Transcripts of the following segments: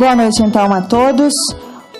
Boa noite, então, a todos.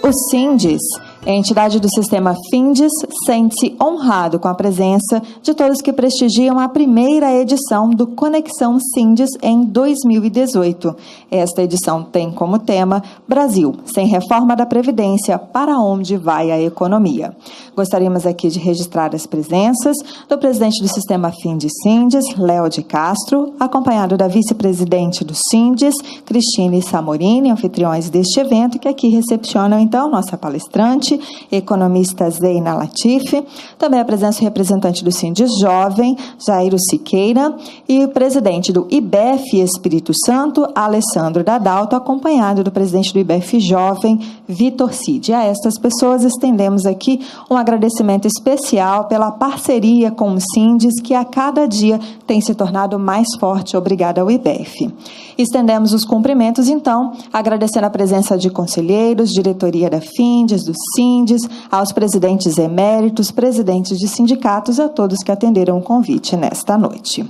O Sindes, a entidade do sistema Findes, sente-se honrado com a presença de todos que prestigiam a primeira edição do Conexão Sindes em 2018. Esta edição tem como tema Brasil, sem reforma da Previdência, para onde vai a economia? Gostaríamos aqui de registrar as presenças do presidente do sistema Findes Sindes, Léo de Castro, acompanhado da vice-presidente do Sindes, Cristine Samorini, anfitriões deste evento, que aqui recepcionam, então, nossa palestrante, economista Zeina Latifi, também a presença do representante do Sindes Jovem, Jairo Siqueira, e o presidente do IBEF Espírito Santo, Alessandro Dadalto, acompanhado do presidente do IBEF Jovem, Vitor Cid. A estas pessoas estendemos aqui um agradecimento especial pela parceria com o Sindes, que a cada dia tem se tornado mais forte. Obrigada ao IBEF. Estendemos os cumprimentos, então, agradecendo a presença de conselheiros, diretoria da Findes, do Sindes, aos presidentes eméritos, presidentes de sindicatos, a todos que atenderam o convite nesta noite.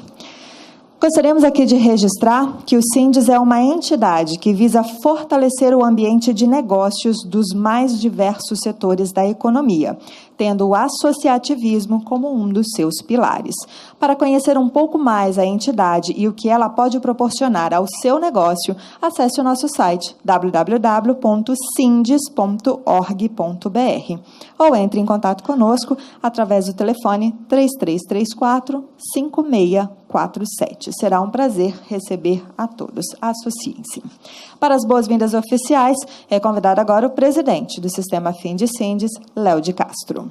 Gostaríamos aqui de registrar que o Sindes é uma entidade que visa fortalecer o ambiente de negócios dos mais diversos setores da economia, tendo o associativismo como um dos seus pilares. Para conhecer um pouco mais a entidade e o que ela pode proporcionar ao seu negócio, acesse o nosso site www.sindes.org.br ou entre em contato conosco através do telefone 3334-5647. Será um prazer receber a todos. Associem-se. Para as boas-vindas oficiais, é convidado agora o presidente do Sistema Findes Sindes, Léo de Castro.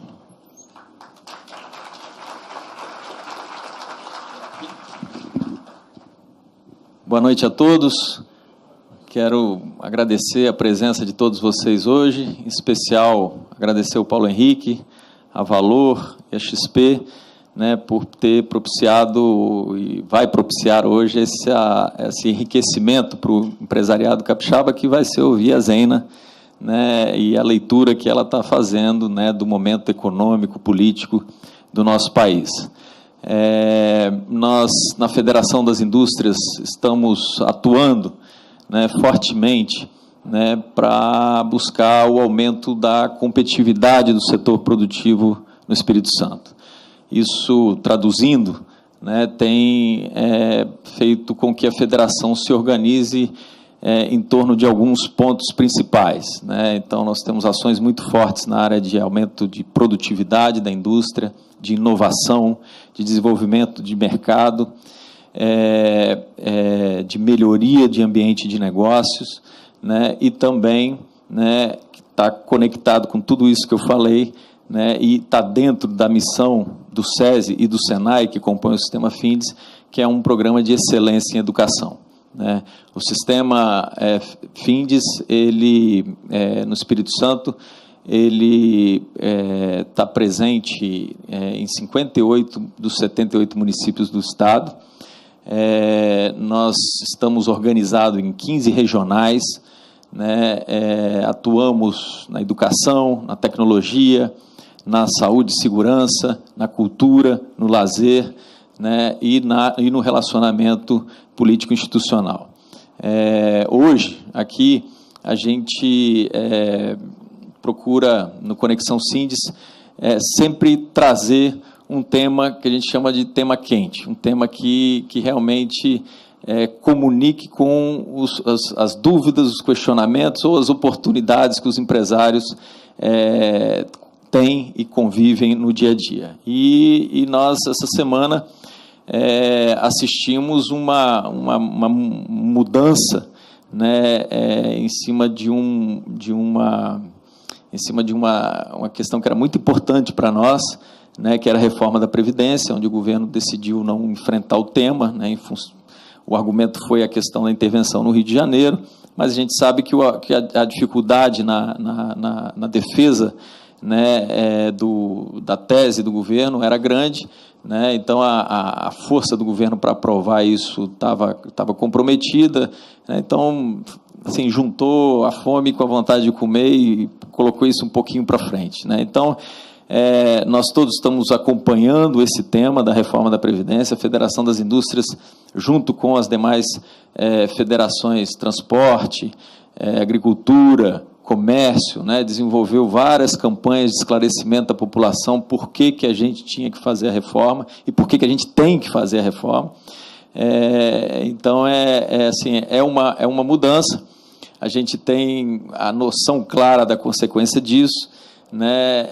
Boa noite a todos. Quero agradecer a presença de todos vocês hoje, em especial agradecer ao Paulo Henrique, a Valor e a XP, por ter propiciado e vai propiciar hoje esse enriquecimento para o empresariado capixaba, que vai ser ouvir a Zeina, e a leitura que ela está fazendo, do momento econômico, político do nosso país. Nós, na Federação das Indústrias, estamos atuando fortemente para buscar o aumento da competitividade do setor produtivo no Espírito Santo. Isso, traduzindo, tem feito com que a federação se organize em torno de alguns pontos principais. Então, nós temos ações muito fortes na área de aumento de produtividade da indústria, de inovação, de desenvolvimento de mercado, de melhoria de ambiente de negócios, e também que está conectado com tudo isso que eu falei, e está dentro da missão do SESI e do SENAI, que compõe o Sistema Findes, que é um programa de excelência em educação. O Sistema Findes, ele, no Espírito Santo, ele está presente em 58 dos 78 municípios do estado. Nós estamos organizados em 15 regionais, atuamos na educação, na tecnologia, na saúde e segurança, na cultura, no lazer, e no relacionamento político-institucional. Hoje, aqui, a gente procura, no Conexão Sindes, sempre trazer um tema que a gente chama de tema quente, um tema que realmente comunique com as dúvidas, os questionamentos ou as oportunidades que os empresários têm e convivem no dia a dia. E nós, essa semana, assistimos uma mudança, em cima de uma questão que era muito importante para nós, que era a reforma da Previdência, onde o governo decidiu não enfrentar o tema, o argumento foi a questão da intervenção no Rio de Janeiro, mas a gente sabe que a dificuldade na defesa da tese do governo era grande, então a força do governo para aprovar isso estava comprometida, então assim, juntou a fome com a vontade de comer e colocou isso um pouquinho para frente. Então, nós todos estamos acompanhando esse tema da reforma da Previdência, a Federação das Indústrias, junto com as demais federações, transporte, agricultura, comércio, né, desenvolveu várias campanhas de esclarecimento da população por que a gente tinha que fazer a reforma e por que a gente tem que fazer a reforma. Então, assim, é uma mudança. A gente tem a noção clara da consequência disso, né,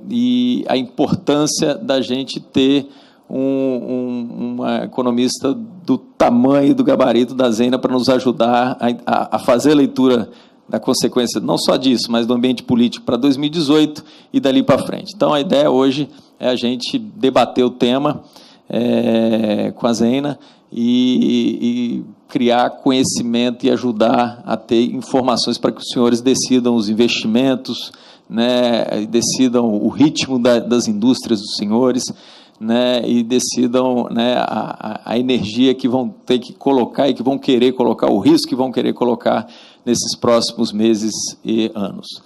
e a importância da gente ter uma economista do tamanho, do gabarito da Zena para nos ajudar a fazer a leitura da consequência, não só disso, mas do ambiente político para 2018 e dali para frente. Então, a ideia hoje é a gente debater o tema com a Zena e criar conhecimento e ajudar a ter informações para que os senhores decidam os investimentos, né, decidam o ritmo das indústrias dos senhores, né, e decidam, né, a energia que vão ter que colocar e que vão querer colocar, o risco que vão querer colocar nesses próximos meses e anos.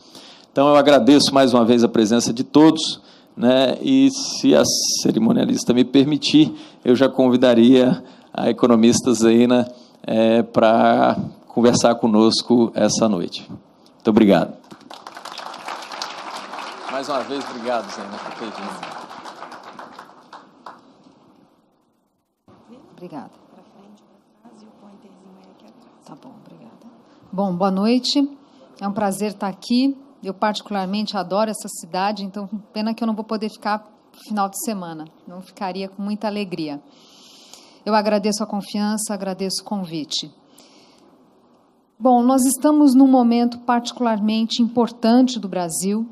Então, eu agradeço mais uma vez a presença de todos, né, e, se a cerimonialista me permitir, eu já convidaria a economista Zena para conversar conosco essa noite. Muito obrigado. Mais uma vez, obrigado, Zena, por ter vindo. Obrigada. Tá bom, obrigada. Bom, boa noite. É um prazer estar aqui. Eu particularmente adoro essa cidade, então pena que eu não vou poder ficar no final de semana. Não ficaria com muita alegria. Eu agradeço a confiança, agradeço o convite. Bom, nós estamos num momento particularmente importante do Brasil.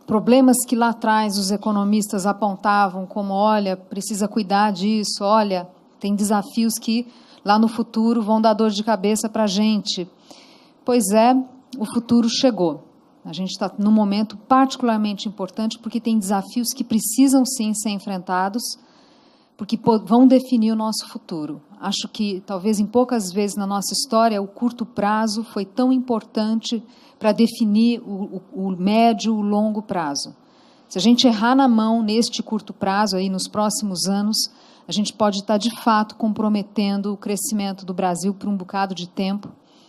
Problemas que lá atrás os economistas apontavam como, olha, precisa cuidar disso, olha, tem desafios que lá no futuro vão dar dor de cabeça para a gente. Pois é, o futuro chegou. A gente está num momento particularmente importante porque tem desafios que precisam sim ser enfrentados, porque vão definir o nosso futuro. Acho que talvez em poucas vezes na nossa história o curto prazo foi tão importante para definir o médio, o longo prazo. Se a gente errar na mão neste curto prazo, aí nos próximos anos, a gente pode estar, de fato, comprometendo o crescimento do Brasil por um bocado de tempo,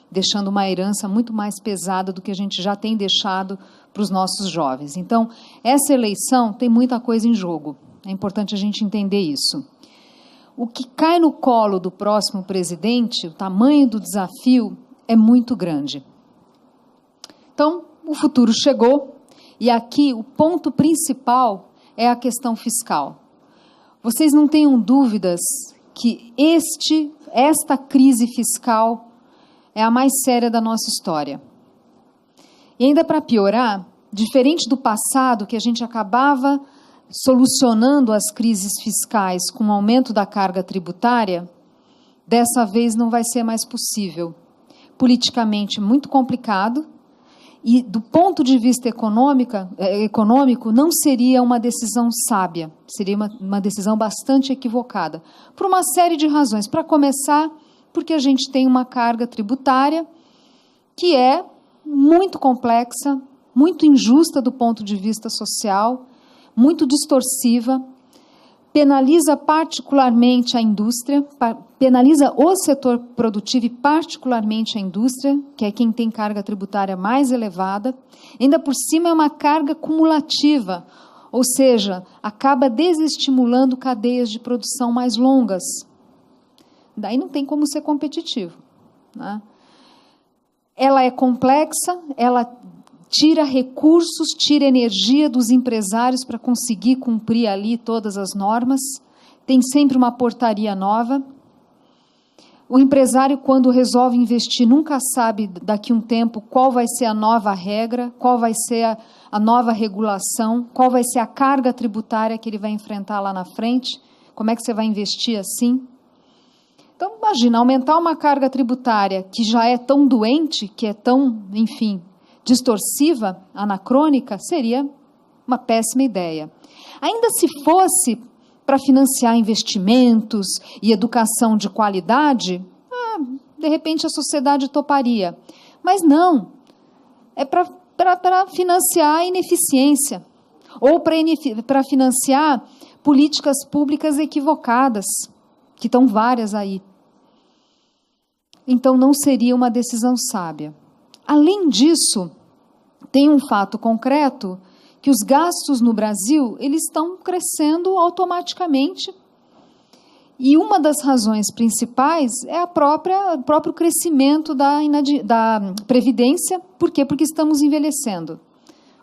deixando uma herança muito mais pesada do que a gente já tem deixado para os nossos jovens. Então, essa eleição tem muita coisa em jogo. É importante a gente entender isso. O que cai no colo do próximo presidente, o tamanho do desafio, é muito grande. Então, o futuro chegou, e aqui o ponto principal é a questão fiscal. Vocês não tenham dúvidas que esta crise fiscal é a mais séria da nossa história. E ainda para piorar, diferente do passado, que a gente acabava solucionando as crises fiscais com o aumento da carga tributária, dessa vez não vai ser mais possível. Politicamente muito complicado, e do ponto de vista econômico não seria uma decisão sábia, seria uma decisão bastante equivocada, por uma série de razões. Para começar, porque a gente tem uma carga tributária que é muito complexa, muito injusta do ponto de vista social, muito distorsiva, penaliza particularmente a indústria, penaliza o setor produtivo e particularmente a indústria, que é quem tem carga tributária mais elevada. Ainda por cima é uma carga cumulativa, ou seja, acaba desestimulando cadeias de produção mais longas. Daí não tem como ser competitivo, né? Ela é complexa, ela tira recursos, tira energia dos empresários para conseguir cumprir ali todas as normas. Tem sempre uma portaria nova. O empresário, quando resolve investir, nunca sabe daqui a um tempo qual vai ser a nova regra, qual vai ser a nova regulação, qual vai ser a carga tributária que ele vai enfrentar lá na frente. Como é que você vai investir assim? Então, imagina, aumentar uma carga tributária que já é tão doente, que é tão, enfim, distorsiva, anacrônica, seria uma péssima ideia. Ainda se fosse para financiar investimentos e educação de qualidade, de repente a sociedade toparia. Mas não, é para financiar a ineficiência, ou para financiar políticas públicas equivocadas, que estão várias aí. então não seria uma decisão sábia. Além disso, tem um fato concreto, que os gastos no Brasil, eles estão crescendo automaticamente. E uma das razões principais é o próprio crescimento da Previdência. Por quê? Porque estamos envelhecendo.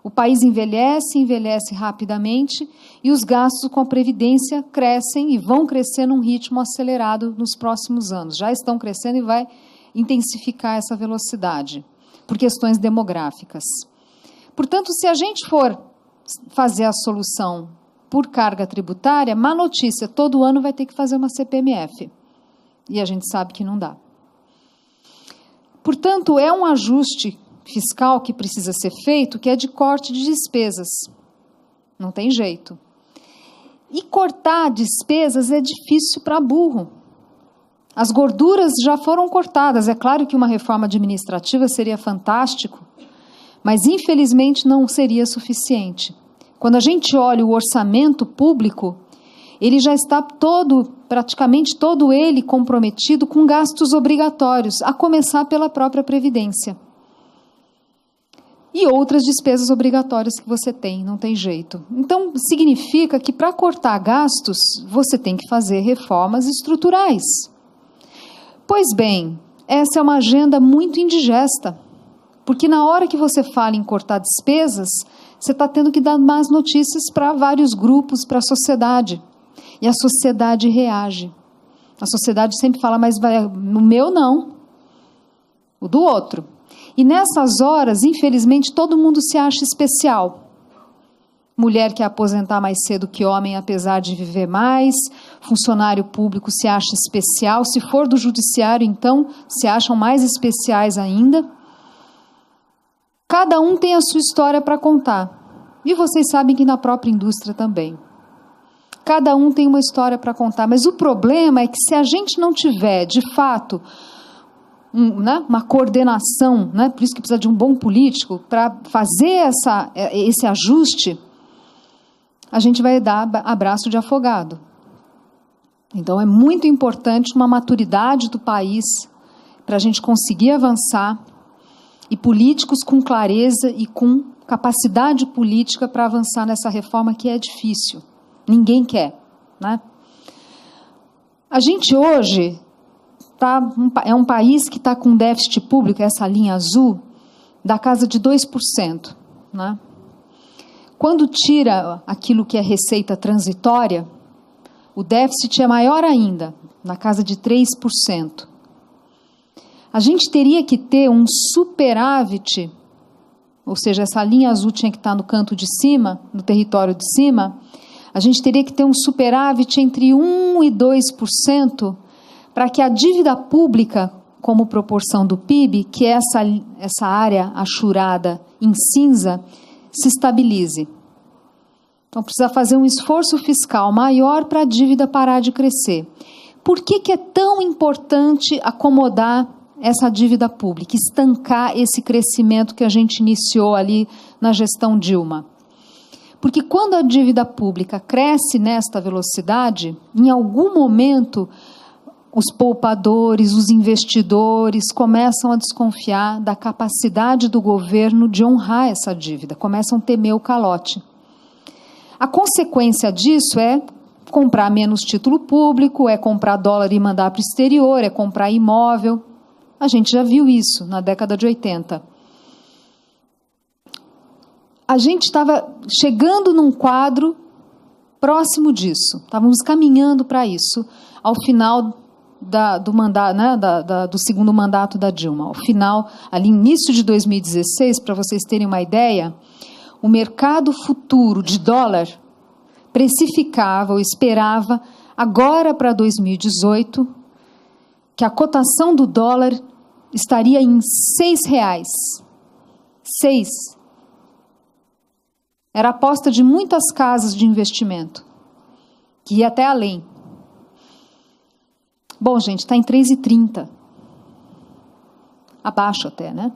O país envelhece rapidamente, e os gastos com a Previdência crescem e vão crescer num ritmo acelerado nos próximos anos. Já estão crescendo e vai intensificar essa velocidade, por questões demográficas. Portanto, se a gente for fazer a solução por carga tributária, má notícia, todo ano vai ter que fazer uma CPMF. E a gente sabe que não dá. Portanto, é um ajuste fiscal que precisa ser feito, que é de corte de despesas. Não tem jeito. E cortar despesas é difícil para burro. As gorduras já foram cortadas. É claro que uma reforma administrativa seria fantástico, mas infelizmente não seria suficiente. Quando a gente olha o orçamento público, ele já está praticamente todo ele comprometido com gastos obrigatórios, a começar pela própria Previdência. E outras despesas obrigatórias que você tem, não tem jeito. Então, significa que para cortar gastos, você tem que fazer reformas estruturais. Pois bem, essa é uma agenda muito indigesta, porque na hora que você fala em cortar despesas, você está tendo que dar más notícias para vários grupos, para a sociedade. E a sociedade reage. A sociedade sempre fala, mas no meu não, o do outro. E nessas horas, infelizmente, todo mundo se acha especial. Mulher quer aposentar mais cedo que homem, apesar de viver mais. Funcionário público se acha especial. Se for do judiciário, então, se acham mais especiais ainda. Cada um tem a sua história para contar. E vocês sabem que na própria indústria também. Cada um tem uma história para contar. Mas o problema é que se a gente não tiver, de fato, uma coordenação, por isso que precisa de um bom político, para fazer esse ajuste, a gente vai dar abraço de afogado. Então, é muito importante uma maturidade do país para a gente conseguir avançar, e políticos com clareza e com capacidade política para avançar nessa reforma que é difícil. Ninguém quer, né? A gente hoje é um país que está com déficit público, essa linha azul, da casa de 2%. Né? Quando tira aquilo que é receita transitória, o déficit é maior ainda, na casa de 3%. A gente teria que ter um superávit, ou seja, essa linha azul tinha que estar no canto de cima, no território de cima, a gente teria que ter um superávit entre 1% e 2%, para que a dívida pública, como proporção do PIB, que é essa área achurada em cinza, se estabilize. Então, precisa fazer um esforço fiscal maior para a dívida parar de crescer. Por que é tão importante acomodar essa dívida pública, estancar esse crescimento que a gente iniciou ali na gestão Dilma? Porque quando a dívida pública cresce nesta velocidade, em algum momento os poupadores, os investidores começam a desconfiar da capacidade do governo de honrar essa dívida, começam a temer o calote. A consequência disso é comprar menos título público, é comprar dólar e mandar para o exterior, é comprar imóvel. A gente já viu isso na década de 80. A gente estava chegando num quadro próximo disso, estávamos caminhando para isso, ao final do mandato, do segundo mandato da Dilma. Ao final, ali início de 2016, para vocês terem uma ideia, o mercado futuro de dólar precificava ou esperava, agora para 2018, que a cotação do dólar estaria em R$6. 6. Era a aposta de muitas casas de investimento, que ia até além. Bom, gente, está em 3,30. Abaixo até, né?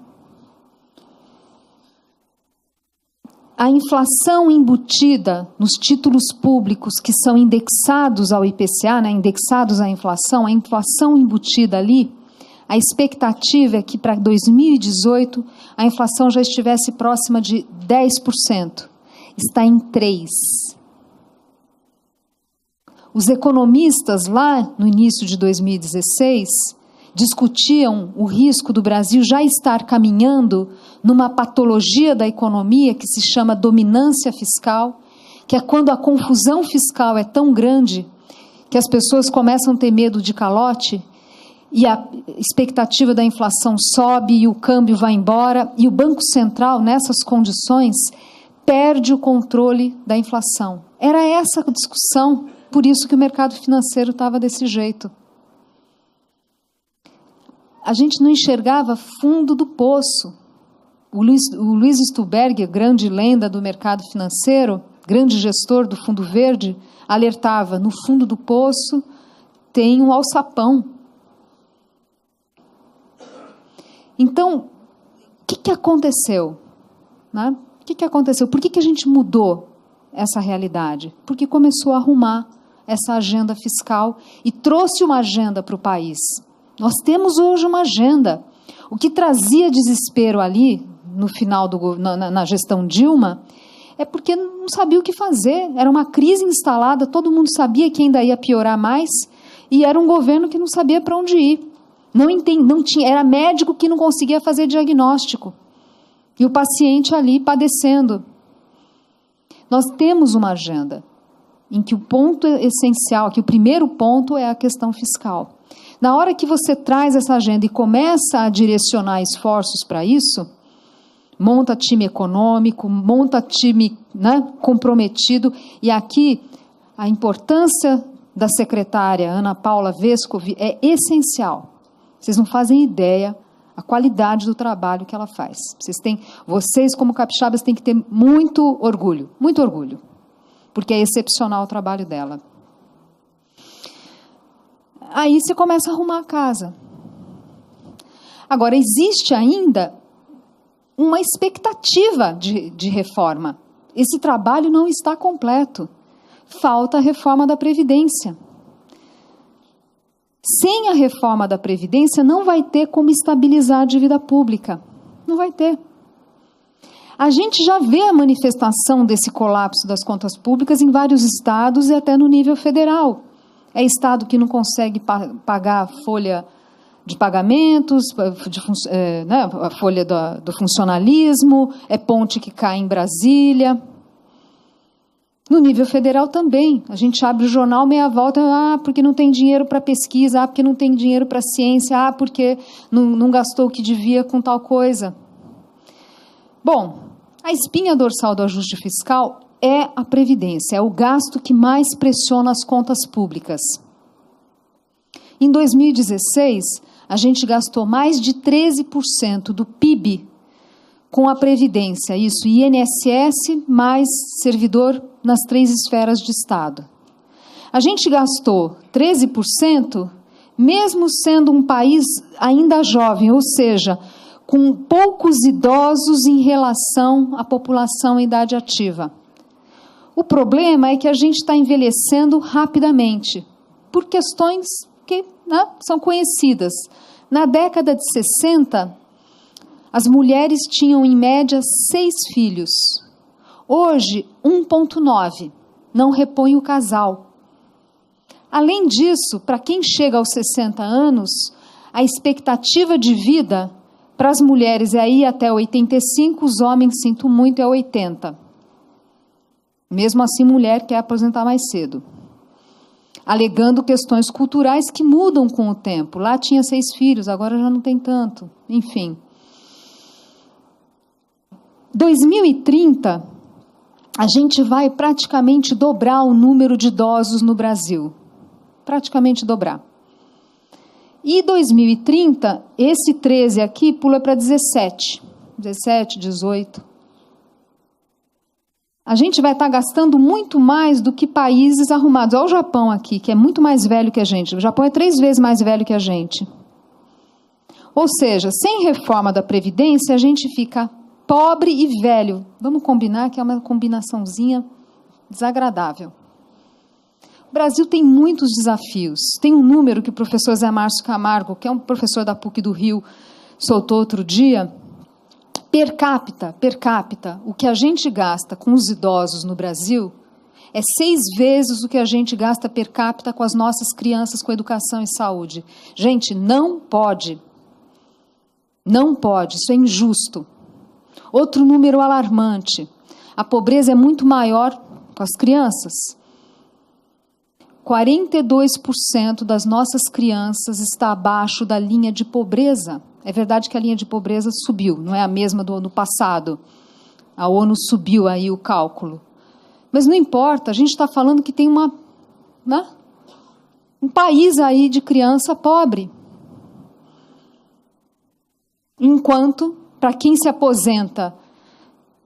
A inflação embutida nos títulos públicos que são indexados ao IPCA, indexados à inflação, a inflação embutida ali, A expectativa é que para 2018 a inflação já estivesse próxima de 10%. Está em 3%. Os economistas lá no início de 2016 discutiam o risco do Brasil já estar caminhando numa patologia da economia que se chama dominância fiscal, que é quando a confusão fiscal é tão grande que as pessoas começam a ter medo de calote e a expectativa da inflação sobe e o câmbio vai embora e o Banco Central, nessas condições, perde o controle da inflação. Era essa a discussão, por isso que o mercado financeiro estava desse jeito. A gente não enxergava fundo do poço. O Luiz Stuberger, grande lenda do mercado financeiro, grande gestor do Fundo Verde, alertava, no fundo do poço tem um alçapão. Então, o que aconteceu? Né? O que aconteceu? Por que a gente mudou essa realidade? Porque começou a arrumar essa agenda fiscal e trouxe uma agenda para o país. Nós temos hoje uma agenda. O que trazia desespero ali, no final, na gestão Dilma, é porque não sabia o que fazer. Era uma crise instalada, todo mundo sabia que ainda ia piorar mais, e era um governo que não sabia para onde ir. Não tinha, era médico que não conseguia fazer diagnóstico. E o paciente ali padecendo. Nós temos uma agenda em que o ponto essencial, que o primeiro ponto é a questão fiscal. Na hora que você traz essa agenda e começa a direcionar esforços para isso, monta time econômico, monta time, né, comprometido, e aqui a importância da secretária Ana Paula Vescovi é essencial. Vocês não fazem ideia a qualidade do trabalho que ela faz. Vocês como capixabas têm que ter muito orgulho, porque é excepcional o trabalho dela. Aí você começa a arrumar a casa. Agora, existe ainda uma expectativa de reforma. Esse trabalho não está completo. Falta a reforma da Previdência. Sem a reforma da Previdência, não vai ter como estabilizar a dívida pública. Não vai ter. A gente já vê a manifestação desse colapso das contas públicas em vários estados e até no nível federal. É estado que não consegue pagar a folha de pagamentos, a folha do funcionalismo, é ponte que cai em Brasília. No nível federal também. A gente abre o jornal meia volta, porque não tem dinheiro para pesquisa, porque não tem dinheiro para ciência, porque não gastou o que devia com tal coisa. Bom, a espinha dorsal do ajuste fiscal é a Previdência, é o gasto que mais pressiona as contas públicas. Em 2016, a gente gastou mais de 13% do PIB com a Previdência, isso, INSS mais servidor nas 3 esferas de Estado. A gente gastou 13%, mesmo sendo um país ainda jovem, ou seja, com poucos idosos em relação à população em idade ativa. O problema é que a gente está envelhecendo rapidamente, por questões que são conhecidas. Na década de 60, as mulheres tinham, em média, 6 filhos. Hoje, 1,9. Não repõe o casal. Além disso, para quem chega aos 60 anos, a expectativa de vida para as mulheres é aí até 85, os homens, sinto muito, é 80. Mesmo assim, mulher quer aposentar mais cedo, alegando questões culturais que mudam com o tempo. Lá tinha 6 filhos, agora já não tem tanto. Enfim. 2030, a gente vai praticamente dobrar o número de idosos no Brasil. Praticamente dobrar. E 2030, esse 13 aqui pula para 17. 17, 18. A gente vai estar gastando muito mais do que países arrumados. Olha o Japão aqui, que é muito mais velho que a gente. O Japão é 3 vezes mais velho que a gente. Ou seja, sem reforma da Previdência, a gente fica pobre e velho. Vamos combinar que é uma combinaçãozinha desagradável. O Brasil tem muitos desafios. Tem um número que o professor Zé Márcio Camargo, que é um professor da PUC do Rio, soltou outro dia. Per capita, o que a gente gasta com os idosos no Brasil é 6 vezes o que a gente gasta per capita com as nossas crianças, com educação e saúde. Gente, não pode. Não pode, isso é injusto. Outro número alarmante. A pobreza é muito maior com as crianças. 42% das nossas crianças está abaixo da linha de pobreza. É verdade que a linha de pobreza subiu, não é a mesma do ano passado. A ONU subiu aí o cálculo. Mas não importa, a gente está falando que tem um país aí de criança pobre. Enquanto, para quem se aposenta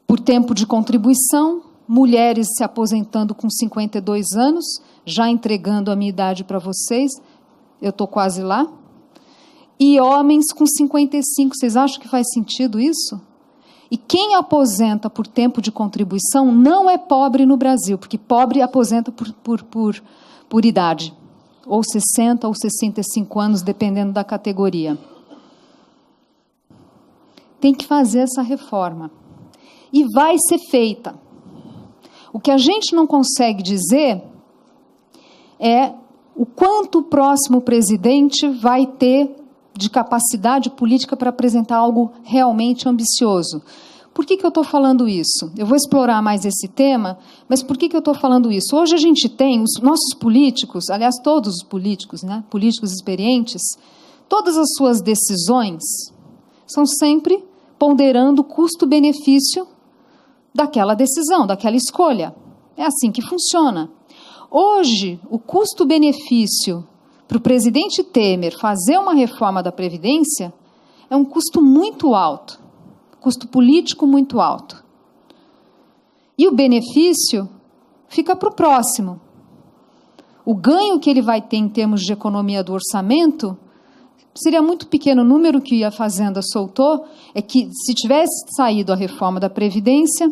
por tempo de contribuição, mulheres se aposentando com 52 anos, já entregando a minha idade para vocês, eu estou quase lá, e homens com 55, vocês acham que faz sentido isso? E quem aposenta por tempo de contribuição não é pobre no Brasil, porque pobre aposenta por idade, ou 60 ou 65 anos, dependendo da categoria. Tem que fazer essa reforma. E vai ser feita. O que a gente não consegue dizer é o quanto o próximo presidente vai ter de capacidade política para apresentar algo realmente ambicioso. Por que eu estou falando isso? Eu vou explorar mais esse tema, mas por que eu estou falando isso? Hoje a gente tem, os nossos políticos, aliás, todos os políticos, né, políticos experientes, todas as suas decisões são sempre ponderando o custo-benefício daquela decisão, daquela escolha. É assim que funciona. Hoje, o custo-benefício para o presidente Temer fazer uma reforma da Previdência é um custo muito alto, custo político muito alto. E o benefício fica para o próximo. O ganho que ele vai ter em termos de economia do orçamento seria muito pequeno. O número que a Fazenda soltou é que, se tivesse saído a reforma da Previdência,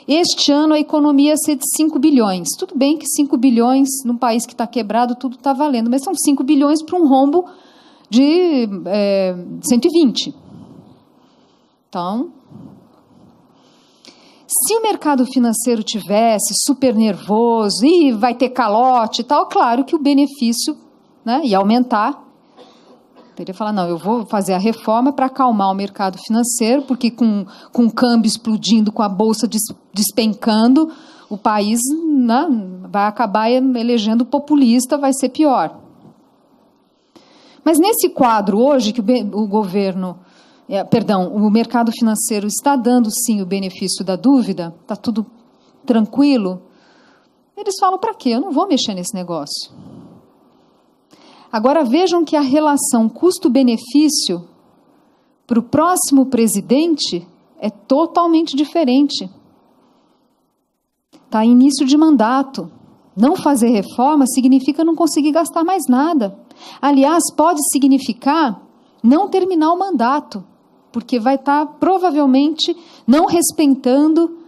este ano a economia ia ser de 5 bilhões. Tudo bem que 5 bilhões, num país que está quebrado, tudo está valendo, mas são 5 bilhões para um rombo de 120. Então, se o mercado financeiro tivesse super nervoso, e vai ter calote e tal, claro que o benefício, né, ia aumentar. Teria que falar, não, eu vou fazer a reforma para acalmar o mercado financeiro, porque com o câmbio explodindo, com a bolsa despencando, o país, né, vai acabar elegendo populista, vai ser pior. Mas nesse quadro hoje, que o governo, o mercado financeiro está dando sim o benefício da dúvida, está tudo tranquilo, eles falam, para quê? Eu não vou mexer nesse negócio. Agora vejam que a relação custo-benefício para o próximo presidente é totalmente diferente. Está em início de mandato. Não fazer reforma significa não conseguir gastar mais nada. Aliás, pode significar não terminar o mandato, porque vai estar provavelmente não respeitando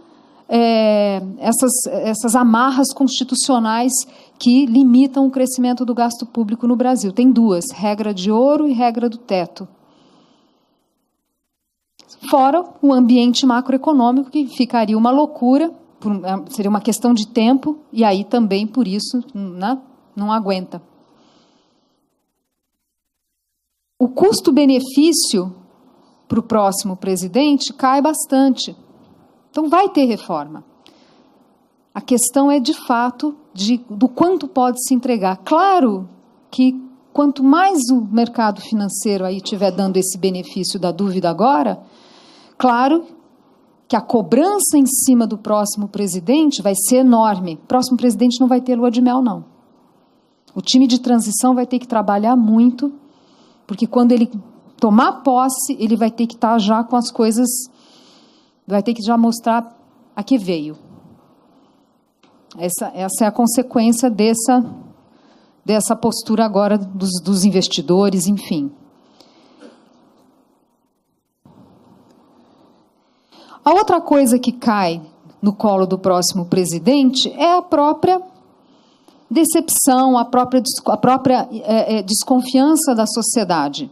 essas amarras constitucionais que limitam o crescimento do gasto público no Brasil. Tem duas, regra de ouro e regra do teto. Fora o ambiente macroeconômico, que ficaria uma loucura, seria uma questão de tempo, e aí também, por isso, não aguenta. O custo-benefício para o próximo presidente cai bastante. Então, vai ter reforma. A questão é, de fato, do quanto pode se entregar. Claro que quanto mais o mercado financeiro aí estiver dando esse benefício da dúvida agora, claro que a cobrança em cima do próximo presidente vai ser enorme. O próximo presidente não vai ter lua de mel, não. O time de transição vai ter que trabalhar muito, porque quando ele tomar posse, ele vai ter que estar já com as coisas, vai ter que já mostrar a que veio. Essa é a consequência dessa postura agora dos investidores, enfim. A outra coisa que cai no colo do próximo presidente é a própria decepção, a própria desconfiança da sociedade.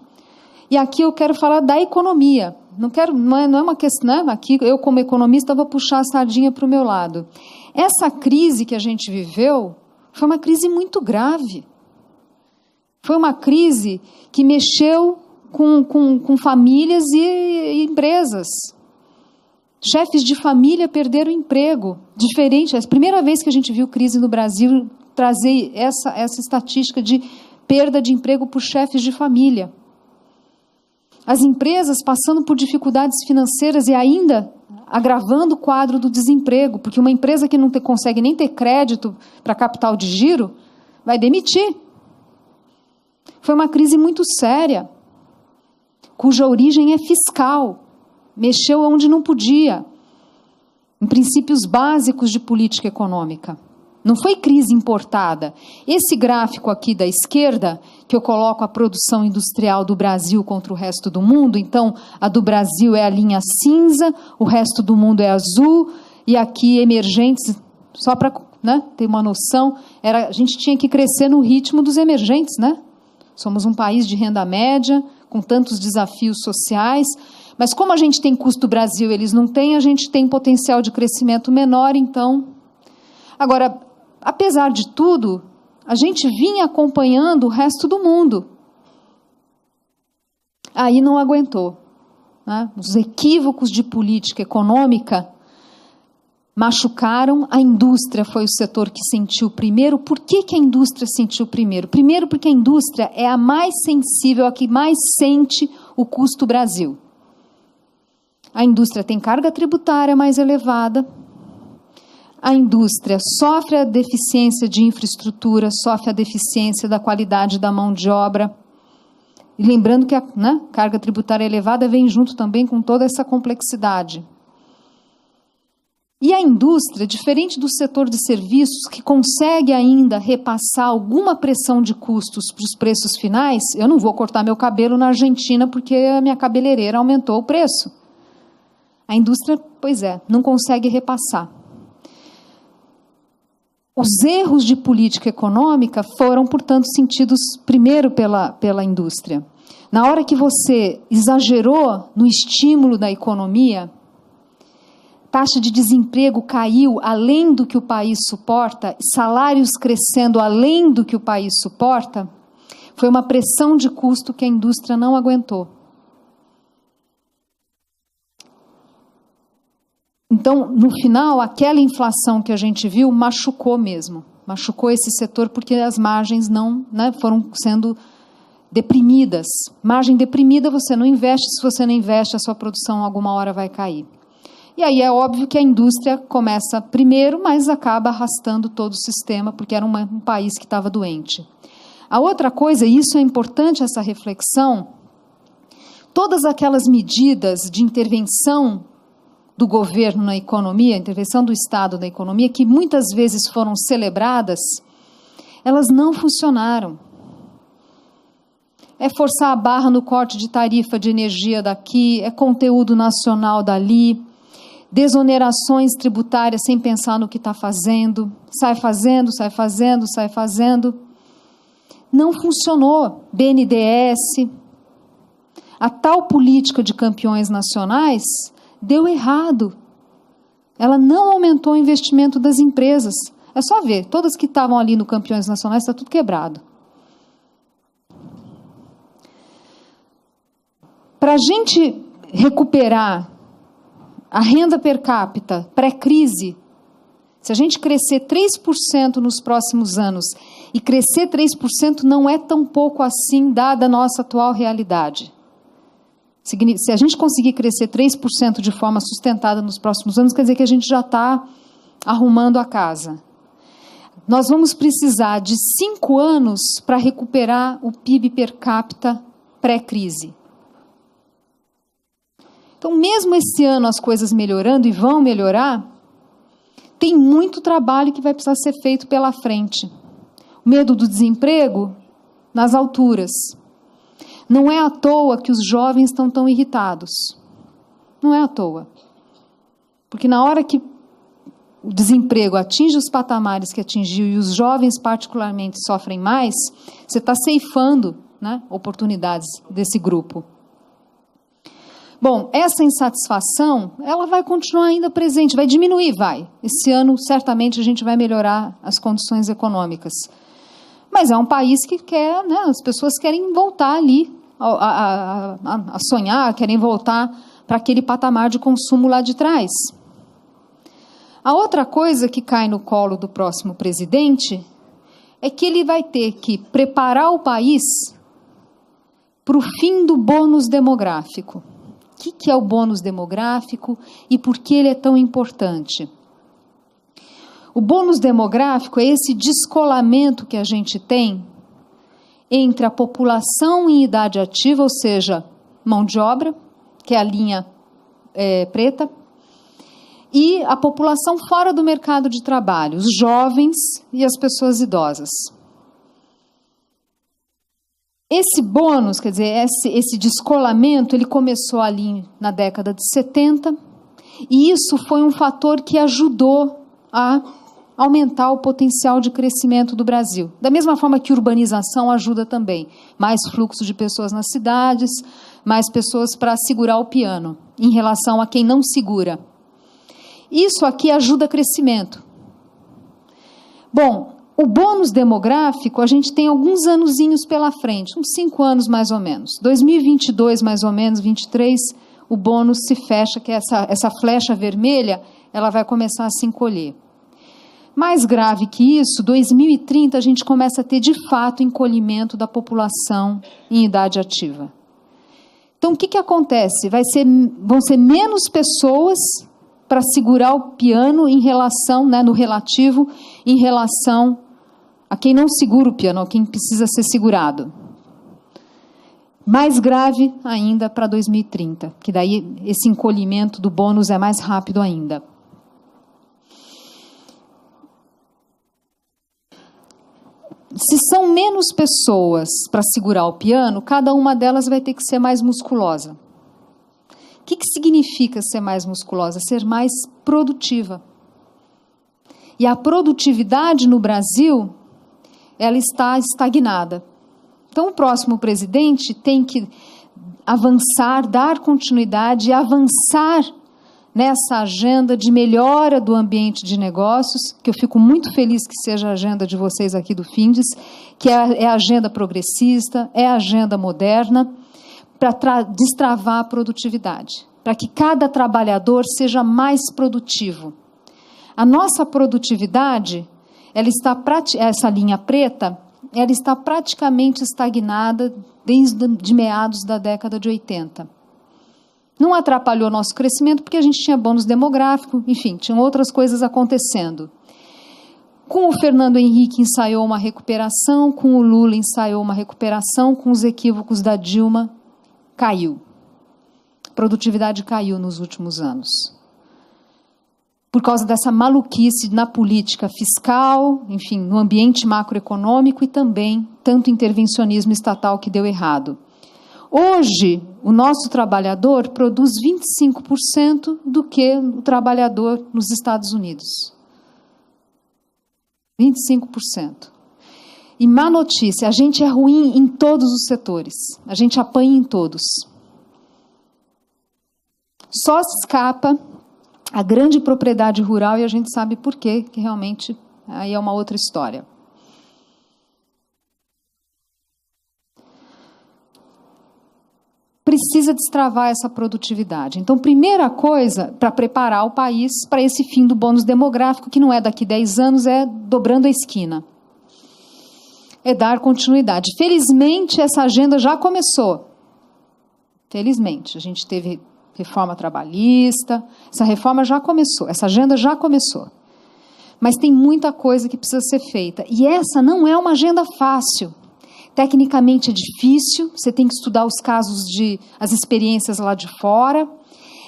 E aqui eu quero falar da economia. Não é uma questão, né? Aqui eu, como economista, vou puxar a sardinha para o meu lado. Essa crise que a gente viveu foi uma crise muito grave. Foi uma crise que mexeu com famílias e empresas. Chefes de família perderam o emprego. Diferente, é a primeira vez que a gente viu crise no Brasil trazer essa estatística de perda de emprego por chefes de família. As empresas passando por dificuldades financeiras e ainda agravando o quadro do desemprego, porque uma empresa que não consegue nem ter crédito para capital de giro vai demitir. Foi uma crise muito séria, cuja origem é fiscal, mexeu onde não podia, em princípios básicos de política econômica. Não foi crise importada. Esse gráfico aqui da esquerda, que eu coloco a produção industrial do Brasil contra o resto do mundo, então a do Brasil é a linha cinza, o resto do mundo é azul, e aqui emergentes, só para, né, ter uma noção, a gente tinha que crescer no ritmo dos emergentes, né? Somos um país de renda média, com tantos desafios sociais, mas como a gente tem custo Brasil, eles não têm, a gente tem potencial de crescimento menor, então... Agora, apesar de tudo, a gente vinha acompanhando o resto do mundo. Aí não aguentou, né? Os equívocos de política econômica machucaram. A indústria foi o setor que sentiu primeiro. Por que a indústria sentiu primeiro? Primeiro porque a indústria é a mais sensível, a que mais sente o custo Brasil. A indústria tem carga tributária mais elevada. A indústria sofre a deficiência de infraestrutura, sofre a deficiência da qualidade da mão de obra. E lembrando que a carga tributária elevada vem junto também com toda essa complexidade. E a indústria, diferente do setor de serviços, que consegue ainda repassar alguma pressão de custos para os preços finais, eu não vou cortar meu cabelo na Argentina porque a minha cabeleireira aumentou o preço. A indústria, pois é, não consegue repassar. Os erros de política econômica foram, portanto, sentidos primeiro pela indústria. Na hora que você exagerou no estímulo da economia, taxa de desemprego caiu além do que o país suporta, salários crescendo além do que o país suporta, foi uma pressão de custo que a indústria não aguentou. Então, no final, aquela inflação que a gente viu machucou mesmo. Machucou esse setor porque as margens não, né, foram sendo deprimidas. Margem deprimida, você não investe. Se você não investe, a sua produção alguma hora vai cair. E aí é óbvio que a indústria começa primeiro, mas acaba arrastando todo o sistema, porque era um país que estava doente. A outra coisa, e isso é importante, essa reflexão, todas aquelas medidas de intervenção do governo na economia, intervenção do Estado na economia, que muitas vezes foram celebradas, elas não funcionaram. É forçar a barra no corte de tarifa de energia daqui, é conteúdo nacional dali, desonerações tributárias sem pensar no que está fazendo, sai fazendo. Não funcionou. BNDES, a tal política de campeões nacionais deu errado. Ela não aumentou o investimento das empresas. É só ver, todas que estavam ali no Campeões Nacionais, está tudo quebrado. Para a gente recuperar a renda per capita pré-crise, se a gente crescer 3% nos próximos anos, e crescer 3% não é tão pouco assim, dada a nossa atual realidade. Se a gente conseguir crescer 3% de forma sustentada nos próximos anos, quer dizer que a gente já está arrumando a casa. Nós vamos precisar de 5 anos para recuperar o PIB per capita pré-crise. Então, mesmo esse ano as coisas melhorando e vão melhorar, tem muito trabalho que vai precisar ser feito pela frente. O medo do desemprego nas alturas. Não é à toa que os jovens estão tão irritados. Não é à toa. Porque na hora que o desemprego atinge os patamares que atingiu e os jovens particularmente sofrem mais, você está ceifando, né, oportunidades desse grupo. Bom, essa insatisfação, ela vai continuar ainda presente, vai diminuir, vai. Esse ano, certamente, a gente vai melhorar as condições econômicas. Mas é um país que quer, né, as pessoas querem voltar ali a sonhar, querem voltar para aquele patamar de consumo lá de trás. A outra coisa que cai no colo do próximo presidente é que ele vai ter que preparar o país para o fim do bônus demográfico. O que é o bônus demográfico e por que ele é tão importante? O bônus demográfico é esse descolamento que a gente tem entre a população em idade ativa, ou seja, mão de obra, que é a linha preta, e a população fora do mercado de trabalho, os jovens e as pessoas idosas. Esse bônus, quer dizer, esse descolamento, ele começou ali na década de 70, e isso foi um fator que ajudou a aumentar o potencial de crescimento do Brasil. Da mesma forma que urbanização ajuda também. Mais fluxo de pessoas nas cidades, mais pessoas para segurar o piano, em relação a quem não segura. Isso aqui ajuda a crescimento. Bom, o bônus demográfico, a gente tem alguns anozinhos pela frente, uns 5 anos mais ou menos. 2022, mais ou menos, 23, o bônus se fecha, que é essa flecha vermelha, ela vai começar a se encolher. Mais grave que isso, 2030 a gente começa a ter de fato encolhimento da população em idade ativa. Então o que acontece? Vão ser menos pessoas para segurar o piano em relação, né, no relativo, em relação a quem não segura o piano, a quem precisa ser segurado. Mais grave ainda para 2030, que daí esse encolhimento do bônus é mais rápido ainda. Se são menos pessoas para segurar o piano, cada uma delas vai ter que ser mais musculosa. O que significa ser mais musculosa? Ser mais produtiva. E a produtividade no Brasil, ela está estagnada. Então, o próximo presidente tem que avançar, dar continuidade e avançar nessa agenda de melhora do ambiente de negócios, que eu fico muito feliz que seja a agenda de vocês aqui do Findes, que é a agenda progressista, é a agenda moderna, para destravar a produtividade, para que cada trabalhador seja mais produtivo. A nossa produtividade, essa linha preta, ela está praticamente estagnada desde meados da década de 80. Não atrapalhou nosso crescimento porque a gente tinha bônus demográfico, enfim, tinham outras coisas acontecendo. Com o Fernando Henrique ensaiou uma recuperação, com o Lula ensaiou uma recuperação, com os equívocos da Dilma, caiu. A produtividade caiu nos últimos anos. Por causa dessa maluquice na política fiscal, enfim, no ambiente macroeconômico e também tanto intervencionismo estatal que deu errado. Hoje, o nosso trabalhador produz 25% do que o trabalhador nos Estados Unidos. 25%. E má notícia, a gente é ruim em todos os setores. A gente apanha em todos. Só se escapa a grande propriedade rural e a gente sabe por quê, que realmente aí é uma outra história. Precisa destravar essa produtividade. Então, primeira coisa, para preparar o país para esse fim do bônus demográfico, que não é daqui 10 anos, é dobrando a esquina. É dar continuidade. Felizmente, essa agenda já começou. Felizmente, a gente teve reforma trabalhista, essa reforma já começou, essa agenda já começou. Mas tem muita coisa que precisa ser feita. E essa não é uma agenda fácil. Tecnicamente é difícil, você tem que estudar os casos, as experiências lá de fora.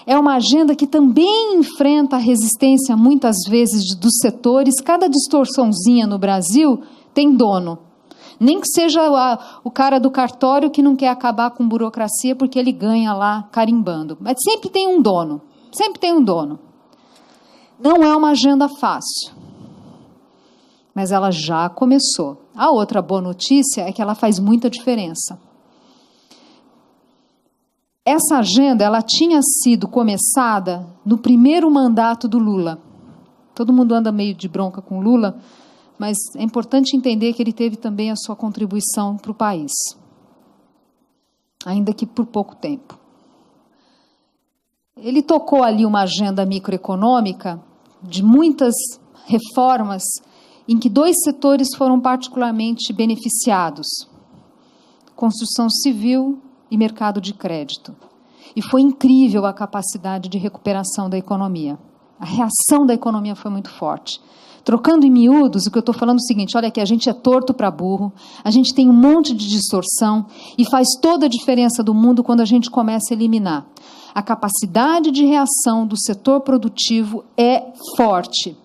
É uma agenda que também enfrenta a resistência, muitas vezes, dos setores. Cada distorçãozinha no Brasil tem dono. Nem que seja o cara do cartório que não quer acabar com burocracia porque ele ganha lá carimbando. Mas sempre tem um dono, sempre tem um dono. Não é uma agenda fácil, mas ela já começou. A outra boa notícia é que ela faz muita diferença. Essa agenda, ela tinha sido começada no primeiro mandato do Lula. Todo mundo anda meio de bronca com o Lula, mas é importante entender que ele teve também a sua contribuição para o país, ainda que por pouco tempo. Ele tocou ali uma agenda microeconômica de muitas reformas em que 2 setores foram particularmente beneficiados: construção civil e mercado de crédito. E foi incrível a capacidade de recuperação da economia. A reação da economia foi muito forte. Trocando em miúdos, o que eu estou falando é o seguinte: olha aqui, a gente é torto para burro, a gente tem um monte de distorção e faz toda a diferença do mundo quando a gente começa a eliminar. A capacidade de reação do setor produtivo é forte.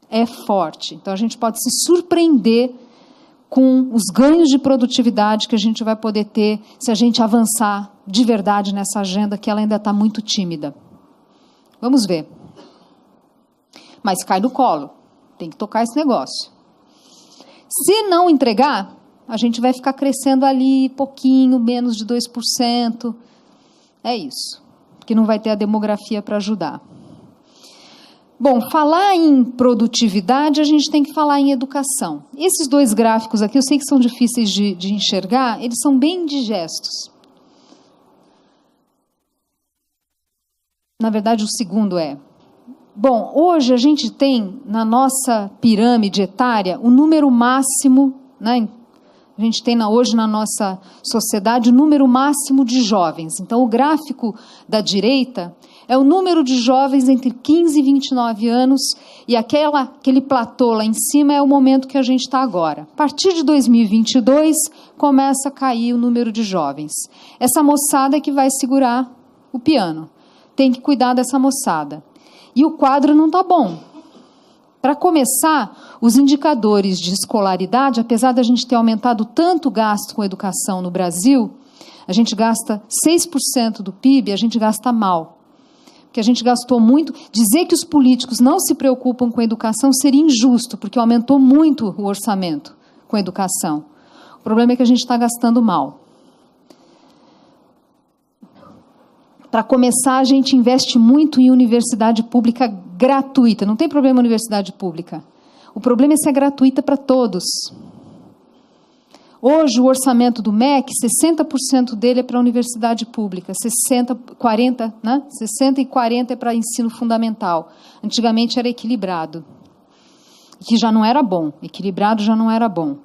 É forte. Então, a gente pode se surpreender com os ganhos de produtividade que a gente vai poder ter se a gente avançar de verdade nessa agenda, que ela ainda está muito tímida. Vamos ver. Mas cai no colo. Tem que tocar esse negócio. Se não entregar, a gente vai ficar crescendo ali pouquinho, menos de 2%. É isso. Porque não vai ter a demografia para ajudar. Bom, falar em produtividade, a gente tem que falar em educação. Esses 2 gráficos aqui, eu sei que são difíceis de enxergar, eles são bem indigestos. Na verdade, o segundo é... Bom, hoje a gente tem, na nossa pirâmide etária, o número máximo, né? A gente tem hoje na nossa sociedade o número máximo de jovens. Então, o gráfico da direita é o número de jovens entre 15 e 29 anos, e aquele platô lá em cima é o momento que a gente está agora. A partir de 2022, começa a cair o número de jovens. Essa moçada é que vai segurar o piano. Tem que cuidar dessa moçada. E o quadro não está bom. Para começar, os indicadores de escolaridade, apesar da gente ter aumentado tanto o gasto com educação no Brasil, a gente gasta 6% do PIB, a gente gasta mal. Porque a gente gastou muito. Dizer que os políticos não se preocupam com a educação seria injusto, porque aumentou muito o orçamento com a educação. O problema é que a gente está gastando mal. Para começar, a gente investe muito em universidade pública gratuita. Não tem problema universidade pública. O problema é se é gratuita para todos. Hoje, o orçamento do MEC, 60% dele é para a universidade pública, 60 e 40% é para ensino fundamental. Antigamente era equilibrado, que já não era bom. Equilibrado já não era bom.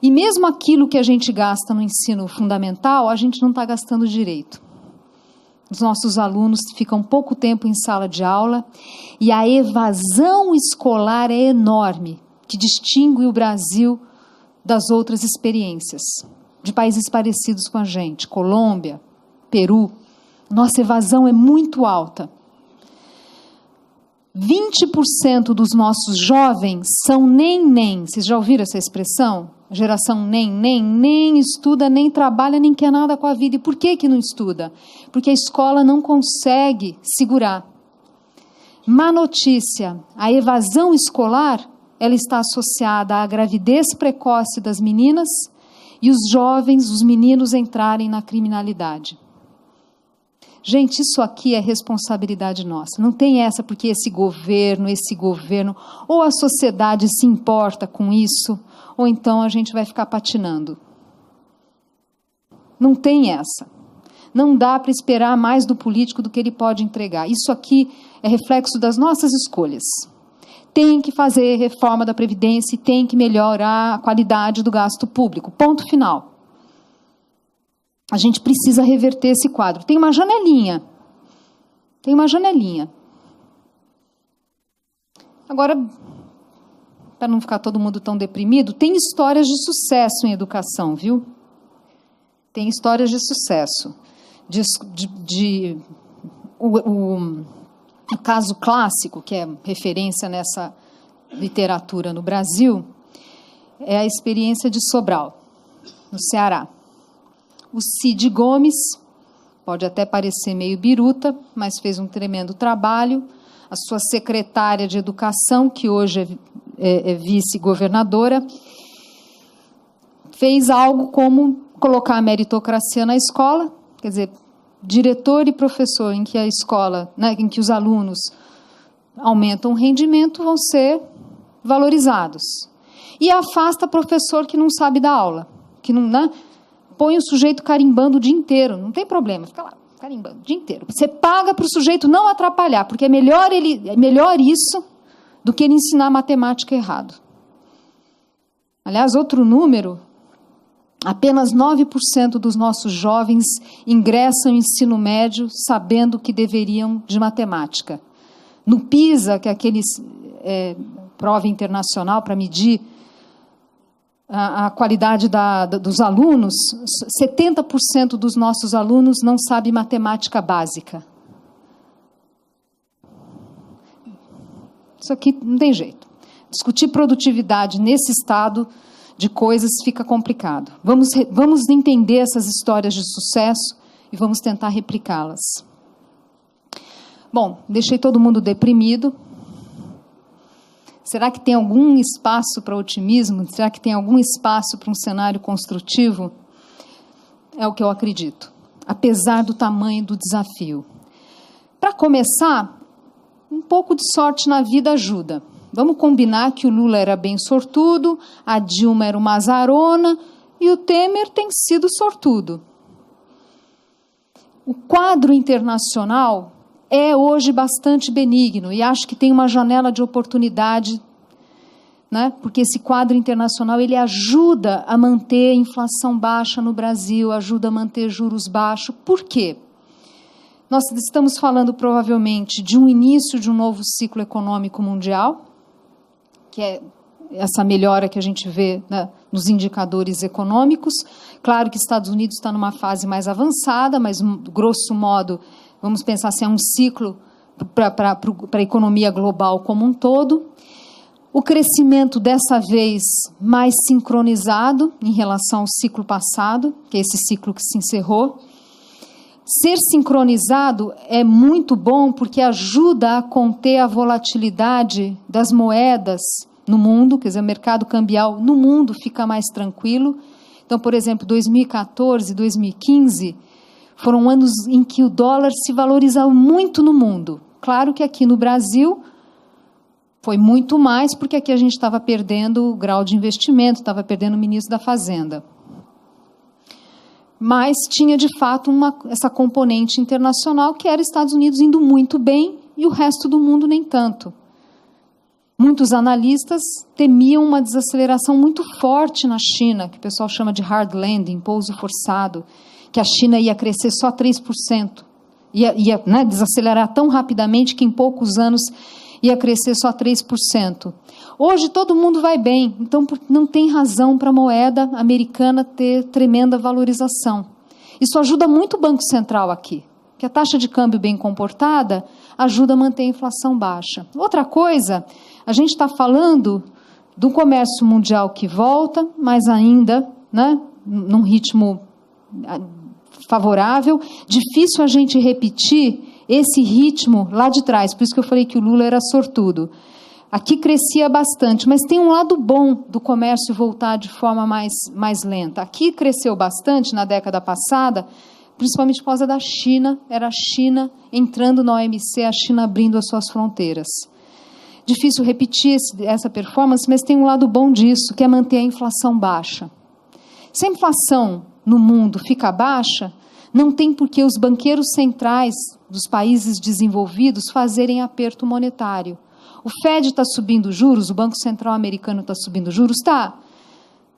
E mesmo aquilo que a gente gasta no ensino fundamental, a gente não está gastando direito. Os nossos alunos ficam pouco tempo em sala de aula e a evasão escolar é enorme, que distingue o Brasil das outras experiências, de países parecidos com a gente, Colômbia, Peru. Nossa evasão é muito alta. 20% dos nossos jovens são nem. Vocês já ouviram essa expressão? Geração nem estuda, nem trabalha, nem quer nada com a vida. E por que não estuda? Porque a escola não consegue segurar. Má notícia, a evasão escolar, ela está associada à gravidez precoce das meninas e os jovens, os meninos, entrarem na criminalidade. Gente, isso aqui é responsabilidade nossa. Não tem essa porque esse governo, ou a sociedade se importa com isso, ou então a gente vai ficar patinando. Não tem essa. Não dá para esperar mais do político do que ele pode entregar. Isso aqui é reflexo das nossas escolhas. Tem que fazer reforma da Previdência e tem que melhorar a qualidade do gasto público. Ponto final. A gente precisa reverter esse quadro. Tem uma janelinha. Agora, para não ficar todo mundo tão deprimido, tem histórias de sucesso em educação, viu? Tem histórias de sucesso. O caso clássico, que é referência nessa literatura no Brasil, é a experiência de Sobral, no Ceará. O Cid Gomes, pode até parecer meio biruta, mas fez um tremendo trabalho. a sua secretária de Educação, que hoje é vice-governadora, fez algo como colocar a meritocracia na escola, quer dizer, diretor e professor em que a escola, né, em que os alunos aumentam o rendimento, vão ser valorizados. E afasta professor que não sabe dar aula, que não, né, põe o sujeito carimbando o dia inteiro, não tem problema, fica lá carimbando o dia inteiro. Você paga para o sujeito não atrapalhar, porque é melhor isso do que ele ensinar matemática errado. Aliás, outro número, apenas 9% dos nossos jovens ingressam no ensino médio sabendo que deveriam de matemática. No PISA, que é aquele prova internacional para medir a qualidade dos alunos, 70% dos nossos alunos não sabem matemática básica. Isso aqui não tem jeito. Discutir produtividade nesse estado de coisas fica complicado. Vamos entender essas histórias de sucesso e vamos tentar replicá-las. Bom, deixei todo mundo deprimido. Será que tem algum espaço para otimismo? Será que tem algum espaço para um cenário construtivo? É o que eu acredito, apesar do tamanho do desafio. Para começar, um pouco de sorte na vida ajuda. Vamos combinar que o Lula era bem sortudo, a Dilma era uma azarona e o Temer tem sido sortudo. O quadro internacional é hoje bastante benigno e acho que tem uma janela de oportunidade, né? Porque esse quadro internacional ele ajuda a manter a inflação baixa no Brasil, ajuda a manter juros baixos. Por quê? Nós estamos falando provavelmente de um início de um novo ciclo econômico mundial, que é essa melhora que a gente vê, né, nos indicadores econômicos. Claro que Estados Unidos está numa fase mais avançada, mas, grosso modo, vamos pensar assim, é um ciclo para a economia global como um todo. O crescimento, dessa vez, mais sincronizado em relação ao ciclo passado, que é esse ciclo que se encerrou. Ser sincronizado é muito bom porque ajuda a conter a volatilidade das moedas no mundo, quer dizer, o mercado cambial no mundo fica mais tranquilo. Então, por exemplo, 2014 e 2015 foram anos em que o dólar se valorizou muito no mundo. Claro que aqui no Brasil foi muito mais, porque aqui a gente estava perdendo o grau de investimento, estava perdendo o ministro da Fazenda. Mas tinha, de fato, essa componente internacional, que era Estados Unidos indo muito bem e o resto do mundo nem tanto. Muitos analistas temiam uma desaceleração muito forte na China, que o pessoal chama de hard landing, pouso forçado, que a China ia crescer só 3%, ia né, desacelerar tão rapidamente que em poucos anos ia crescer só 3%. Hoje todo mundo vai bem, então não tem razão para a moeda americana ter tremenda valorização. Isso ajuda muito o Banco Central aqui, que a taxa de câmbio bem comportada ajuda a manter a inflação baixa. Outra coisa, a gente está falando do comércio mundial que volta, mas ainda, né, num ritmo favorável. Difícil a gente repetir esse ritmo lá de trás, por isso que eu falei que o Lula era sortudo. Aqui crescia bastante, mas tem um lado bom do comércio voltar de forma mais lenta. Aqui cresceu bastante na década passada, principalmente por causa da China, era a China entrando na OMC, a China abrindo as suas fronteiras. Difícil repetir essa performance, mas tem um lado bom disso, que é manter a inflação baixa. Se a inflação no mundo fica baixa, não tem por que os banqueiros centrais dos países desenvolvidos fazerem aperto monetário. O Fed está subindo juros, o Banco Central americano está subindo juros? Está.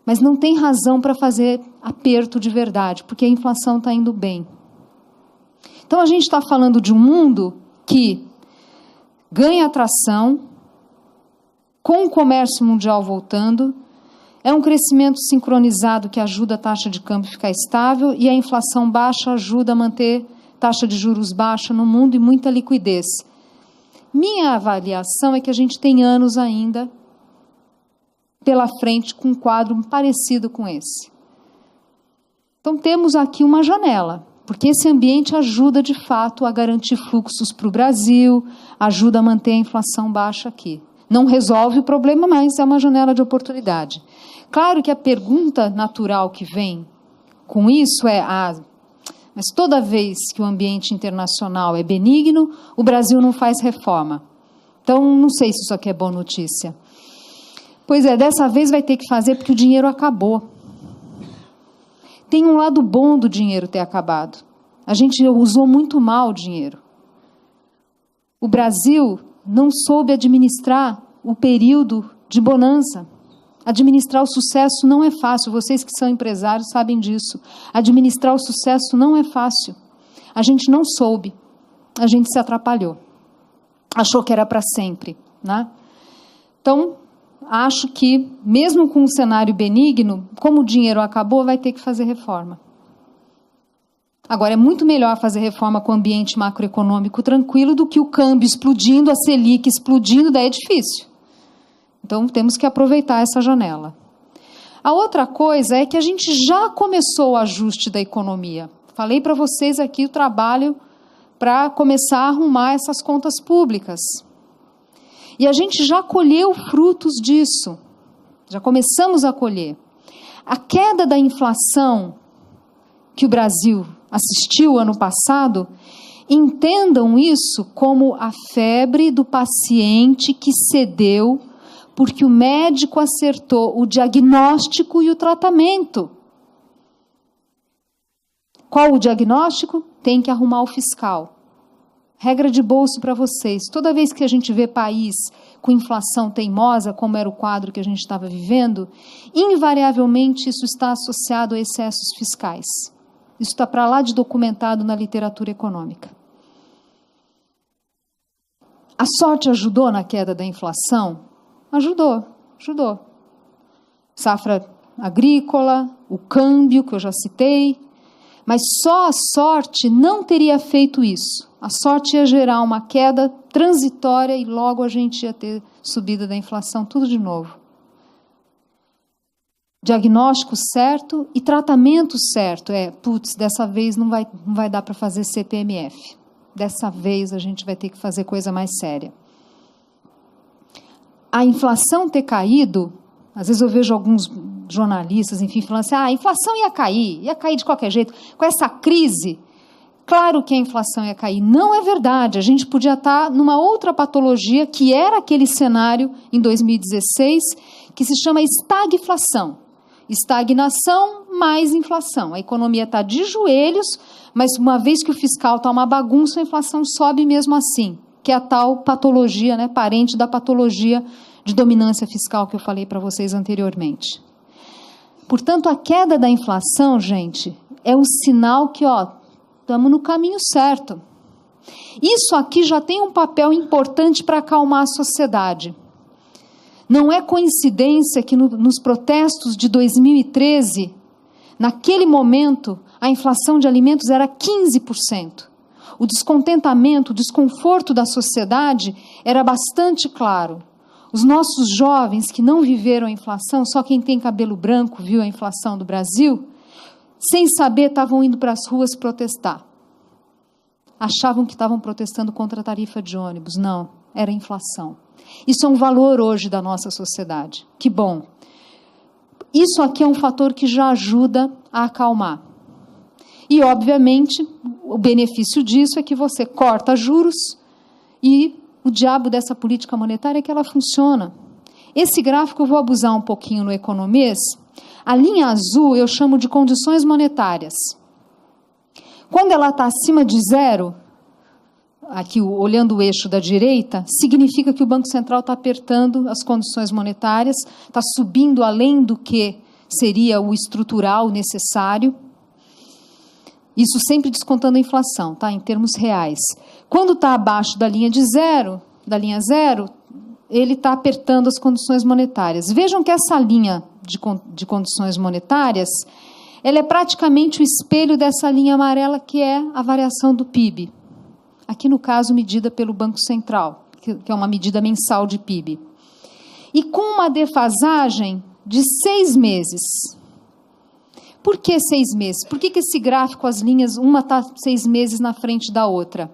Mas não tem razão para fazer aperto de verdade, porque a inflação está indo bem. Então, a gente está falando de um mundo que ganha atração, com o comércio mundial voltando, é um crescimento sincronizado que ajuda a taxa de câmbio a ficar estável e a inflação baixa ajuda a manter taxa de juros baixa no mundo e muita liquidez. Minha avaliação é que a gente tem anos ainda pela frente com um quadro parecido com esse. Então, temos aqui uma janela. Porque esse ambiente ajuda, de fato, a garantir fluxos para o Brasil, ajuda a manter a inflação baixa aqui. Não resolve o problema, mas é uma janela de oportunidade. Claro que a pergunta natural que vem com isso é, mas toda vez que o ambiente internacional é benigno, o Brasil não faz reforma. Então, não sei se isso aqui é boa notícia. Pois é, dessa vez vai ter que fazer porque o dinheiro acabou. Tem um lado bom do dinheiro ter acabado. A gente usou muito mal o dinheiro. O Brasil não soube administrar o período de bonança. Administrar o sucesso não é fácil. Vocês que são empresários sabem disso. Administrar o sucesso não é fácil. A gente não soube. A gente se atrapalhou. Achou que era para sempre, né? Então, acho que, mesmo com um cenário benigno, como o dinheiro acabou, vai ter que fazer reforma. Agora, é muito melhor fazer reforma com o ambiente macroeconômico tranquilo do que o câmbio explodindo, a Selic explodindo, daí é difícil. Então, temos que aproveitar essa janela. A outra coisa é que a gente já começou o ajuste da economia. Falei para vocês aqui o trabalho para começar a arrumar essas contas públicas. E a gente já colheu frutos disso. Já começamos a colher. A queda da inflação que o Brasil assistiu ano passado, entendam isso como a febre do paciente que cedeu porque o médico acertou o diagnóstico e o tratamento. Qual o diagnóstico? Tem que arrumar o fiscal. Regra de bolso para vocês. Toda vez que a gente vê país com inflação teimosa, como era o quadro que a gente estava vivendo, invariavelmente isso está associado a excessos fiscais. Isso está para lá de documentado na literatura econômica. A sorte ajudou na queda da inflação? Ajudou. Safra agrícola, o câmbio, que eu já citei, mas só a sorte não teria feito isso. A sorte ia gerar uma queda transitória e logo a gente ia ter subida da inflação, tudo de novo. Diagnóstico certo e tratamento certo. Dessa vez não vai dar para fazer CPMF. Dessa vez a gente vai ter que fazer coisa mais séria. A inflação ter caído, às vezes eu vejo alguns jornalistas, enfim, falando assim, a inflação ia cair de qualquer jeito. Com essa crise, claro que a inflação ia cair. Não é verdade, a gente podia estar numa outra patologia, que era aquele cenário em 2016, que se chama estagflação. Estagnação mais inflação. A economia está de joelhos, mas uma vez que o fiscal está uma bagunça, a inflação sobe mesmo assim, que é a tal patologia, né, parente da patologia de dominância fiscal que eu falei para vocês anteriormente. Portanto, a queda da inflação, gente, é um sinal que, estamos no caminho certo. Isso aqui já tem um papel importante para acalmar a sociedade. Não é coincidência que nos protestos de 2013, naquele momento, a inflação de alimentos era 15%. O descontentamento, o desconforto da sociedade era bastante claro. Os nossos jovens que não viveram a inflação, só quem tem cabelo branco viu a inflação do Brasil, sem saber estavam indo para as ruas protestar. Achavam que estavam protestando contra a tarifa de ônibus. Não, era a inflação. Isso é um valor hoje da nossa sociedade. Que bom. Isso aqui é um fator que já ajuda a acalmar. E, obviamente, o benefício disso é que você corta juros e o diabo dessa política monetária é que ela funciona. Esse gráfico eu vou abusar um pouquinho no economês. A linha azul eu chamo de condições monetárias. Quando ela está acima de zero, aqui olhando o eixo da direita, significa que o Banco Central está apertando as condições monetárias, está subindo além do que seria o estrutural necessário. Isso sempre descontando a inflação, tá? Em termos reais. Quando está abaixo da linha zero, ele está apertando as condições monetárias. Vejam que essa linha de condições monetárias, ela é praticamente o espelho dessa linha amarela, que é a variação do PIB. Aqui, no caso, medida pelo Banco Central, que é uma medida mensal de PIB. E com uma defasagem de 6 meses. Por que 6 meses? Por que esse gráfico, as linhas, uma está 6 meses na frente da outra?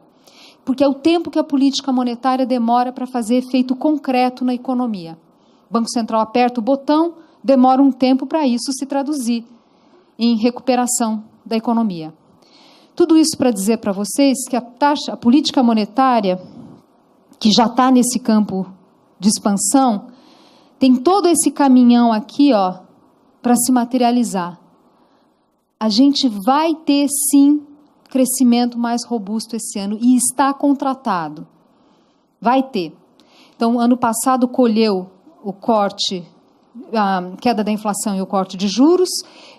Porque é o tempo que a política monetária demora para fazer efeito concreto na economia. O Banco Central aperta o botão, demora um tempo para isso se traduzir em recuperação da economia. Tudo isso para dizer para vocês que a política monetária, que já está nesse campo de expansão, tem todo esse caminhão aqui, ó, para se materializar. A gente vai ter, sim, crescimento mais robusto esse ano e está contratado. Vai ter. Então, ano passado colheu o corte, a queda da inflação e o corte de juros.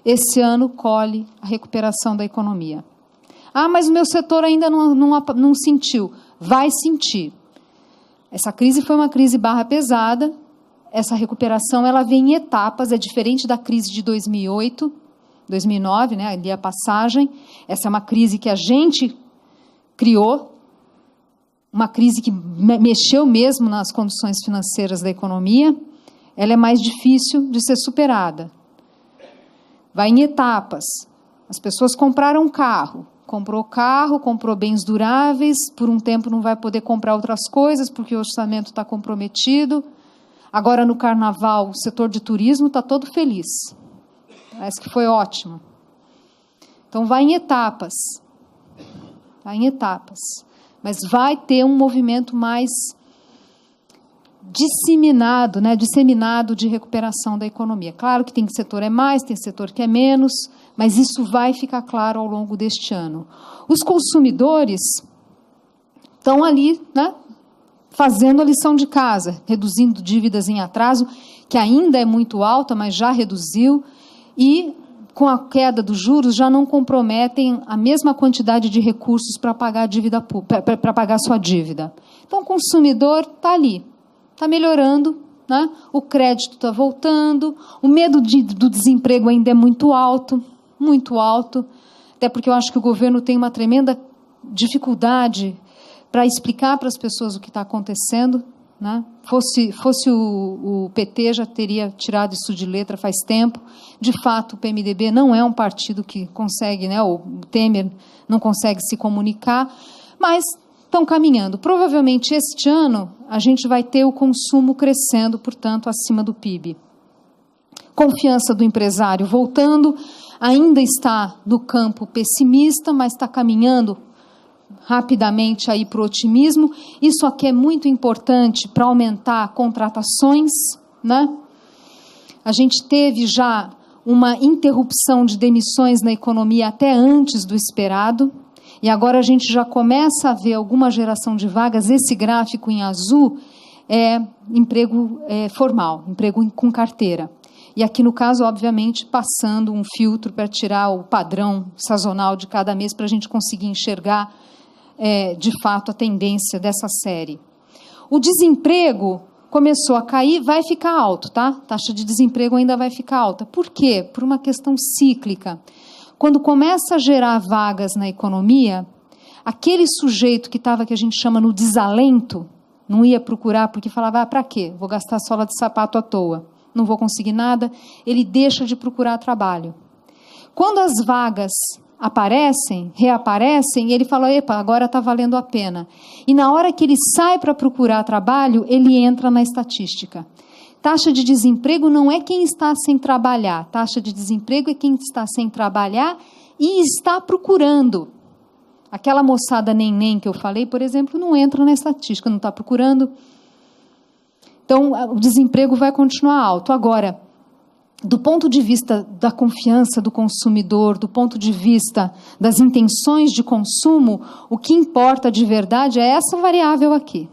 Esse ano colhe a recuperação da economia. Ah, mas o meu setor ainda não sentiu. Vai sentir. Essa crise foi uma crise barra pesada. Essa recuperação ela vem em etapas, é diferente da crise de 2008, 2009, né, ali a passagem. Essa é uma crise que a gente criou, uma crise que mexeu mesmo nas condições financeiras da economia. Ela é mais difícil de ser superada. Vai em etapas. As pessoas compraram carro, comprou bens duráveis, por um tempo não vai poder comprar outras coisas porque o orçamento está comprometido. Agora, no Carnaval, o setor de turismo está todo feliz. Parece que foi ótimo. Então, vai em etapas. Vai em etapas. Mas vai ter um movimento mais disseminado, né, disseminado de recuperação da economia. Claro que tem setor é mais, tem setor que é menos, mas isso vai ficar claro ao longo deste ano. Os consumidores estão ali, né, fazendo a lição de casa, reduzindo dívidas em atraso, que ainda é muito alta, mas já reduziu, e com a queda dos juros já não comprometem a mesma quantidade de recursos para pagar a dívida, para pagar sua dívida. Então o consumidor está ali, está melhorando, né? O crédito está voltando, o medo do desemprego ainda é muito alto, até porque eu acho que o governo tem uma tremenda dificuldade para explicar para as pessoas o que está acontecendo, né? Fosse o PT, já teria tirado isso de letra faz tempo. De fato, o PMDB não é um partido que consegue, né? O Temer não consegue se comunicar, mas estão caminhando. Provavelmente, este ano, a gente vai ter o consumo crescendo, portanto, acima do PIB. Confiança do empresário voltando, ainda está no campo pessimista, mas está caminhando rapidamente aí para o otimismo. Isso aqui é muito importante para aumentar contratações, né? A gente teve já uma interrupção de demissões na economia até antes do esperado, e agora a gente já começa a ver alguma geração de vagas. Esse gráfico em azul é emprego formal, emprego com carteira. E aqui, no caso, obviamente, passando um filtro para tirar o padrão sazonal de cada mês para a gente conseguir enxergar de fato, a tendência dessa série. O desemprego começou a cair, vai ficar alto, tá? A taxa de desemprego ainda vai ficar alta. Por quê? Por uma questão cíclica. Quando começa a gerar vagas na economia, aquele sujeito que estava, que a gente chama no desalento, não ia procurar porque falava, para quê? Vou gastar sola de sapato à toa, não vou conseguir nada, ele deixa de procurar trabalho. Quando as vagas reaparecem, ele fala, epa, agora está valendo a pena. E na hora que ele sai para procurar trabalho, ele entra na estatística. Taxa de desemprego não é quem está sem trabalhar, taxa de desemprego é quem está sem trabalhar e está procurando. Aquela moçada nem que eu falei, por exemplo, não entra na estatística, não está procurando. Então, o desemprego vai continuar alto. Agora, do ponto de vista da confiança do consumidor, do ponto de vista das intenções de consumo, o que importa de verdade é essa variável aqui.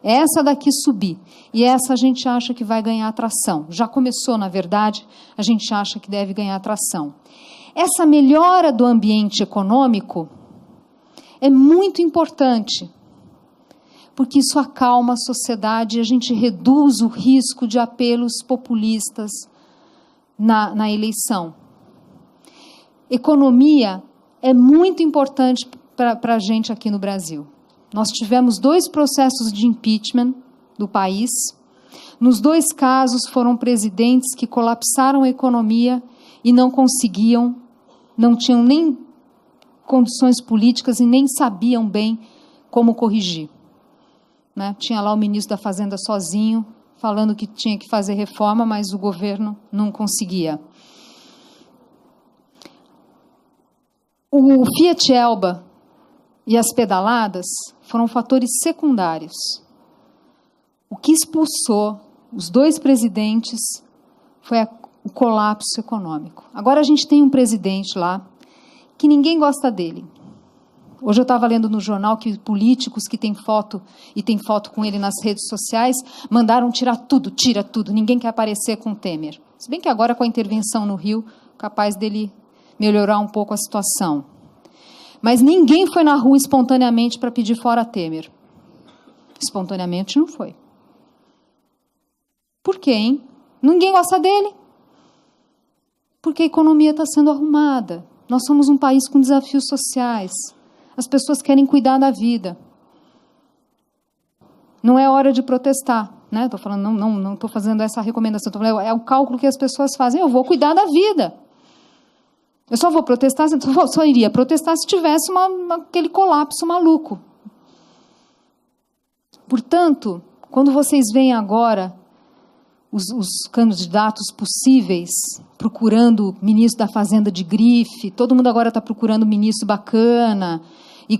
É essa daqui subir. E essa a gente acha que vai ganhar atração. Já começou, na verdade, a gente acha que deve ganhar atração. Essa melhora do ambiente econômico é muito importante, porque isso acalma a sociedade e a gente reduz o risco de apelos populistas na eleição. Economia é muito importante para a gente aqui no Brasil. Nós tivemos 2 processos de impeachment do país. Nos 2 casos foram presidentes que colapsaram a economia e não conseguiam, não tinham nem condições políticas e nem sabiam bem como corrigir. Né? Tinha lá o ministro da Fazenda sozinho, falando que tinha que fazer reforma, mas o governo não conseguia. O Fiat Elba e as pedaladas foram fatores secundários. O que expulsou os dois presidentes foi o colapso econômico. Agora a gente tem um presidente lá que ninguém gosta dele. Hoje eu estava lendo no jornal que políticos que têm foto e tem foto com ele nas redes sociais mandaram tirar tudo, tira tudo, ninguém quer aparecer com o Temer. Se bem que agora com a intervenção no Rio, capaz dele melhorar um pouco a situação. Mas ninguém foi na rua espontaneamente para pedir fora Temer. Espontaneamente não foi. Por quê, hein? Ninguém gosta dele. Porque a economia está sendo arrumada. Nós somos um país com desafios sociais. As pessoas querem cuidar da vida. Não é hora de protestar, né? Estou falando, não estou fazendo essa recomendação. Tô falando, é o cálculo que as pessoas fazem. Eu vou cuidar da vida. Eu só vou protestar, só iria protestar se tivesse aquele colapso maluco. Portanto, quando vocês veem agora os candidatos possíveis procurando ministro da Fazenda de grife, todo mundo agora está procurando ministro bacana e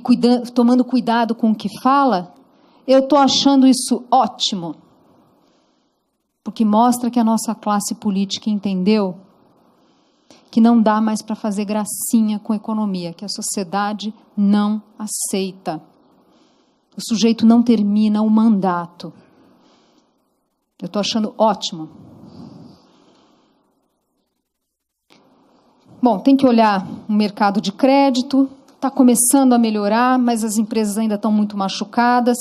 tomando cuidado com o que fala, eu estou achando isso ótimo, porque mostra que a nossa classe política entendeu que não dá mais para fazer gracinha com a economia, que a sociedade não aceita. O sujeito não termina o mandato. Eu estou achando ótimo. Bom, tem que olhar o mercado de crédito, está começando a melhorar, mas as empresas ainda estão muito machucadas.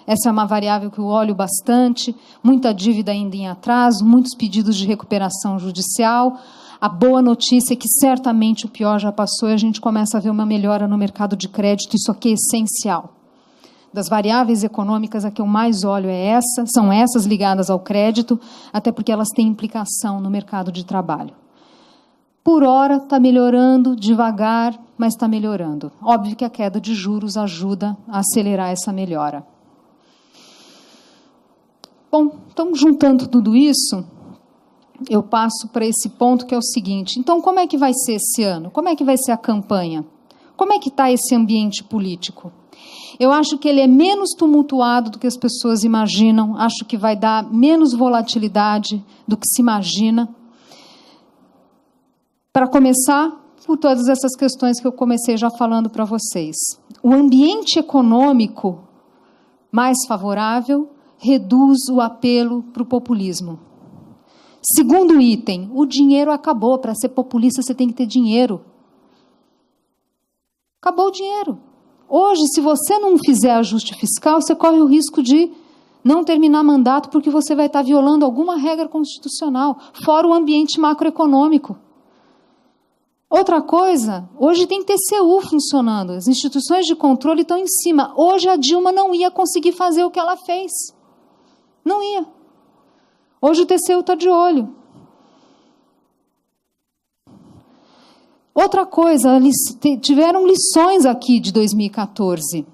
Essa é uma variável que eu olho bastante, muita dívida ainda em atraso, muitos pedidos de recuperação judicial. A boa notícia é que certamente o pior já passou e a gente começa a ver uma melhora no mercado de crédito, isso aqui é essencial. Das variáveis econômicas, a que eu mais olho são essas ligadas ao crédito, até porque elas têm implicação no mercado de trabalho. Por hora está melhorando, devagar, mas está melhorando. Óbvio que a queda de juros ajuda a acelerar essa melhora. Bom, então, juntando tudo isso, eu passo para esse ponto que é o seguinte. Então, como é que vai ser esse ano? Como é que vai ser a campanha? Como é que está esse ambiente político? Eu acho que ele é menos tumultuado do que as pessoas imaginam. Acho que vai dar menos volatilidade do que se imagina. Para começar, por todas essas questões que eu comecei já falando para vocês. O ambiente econômico mais favorável reduz o apelo para o populismo. Segundo item, o dinheiro acabou. Para ser populista, você tem que ter dinheiro. Acabou o dinheiro. Hoje, se você não fizer ajuste fiscal, você corre o risco de não terminar mandato porque você vai estar violando alguma regra constitucional, fora o ambiente macroeconômico. Outra coisa, hoje tem TCU funcionando, as instituições de controle estão em cima. Hoje a Dilma não ia conseguir fazer o que ela fez. Não ia. Hoje o TCU está de olho. Outra coisa, tiveram lições aqui de 2014.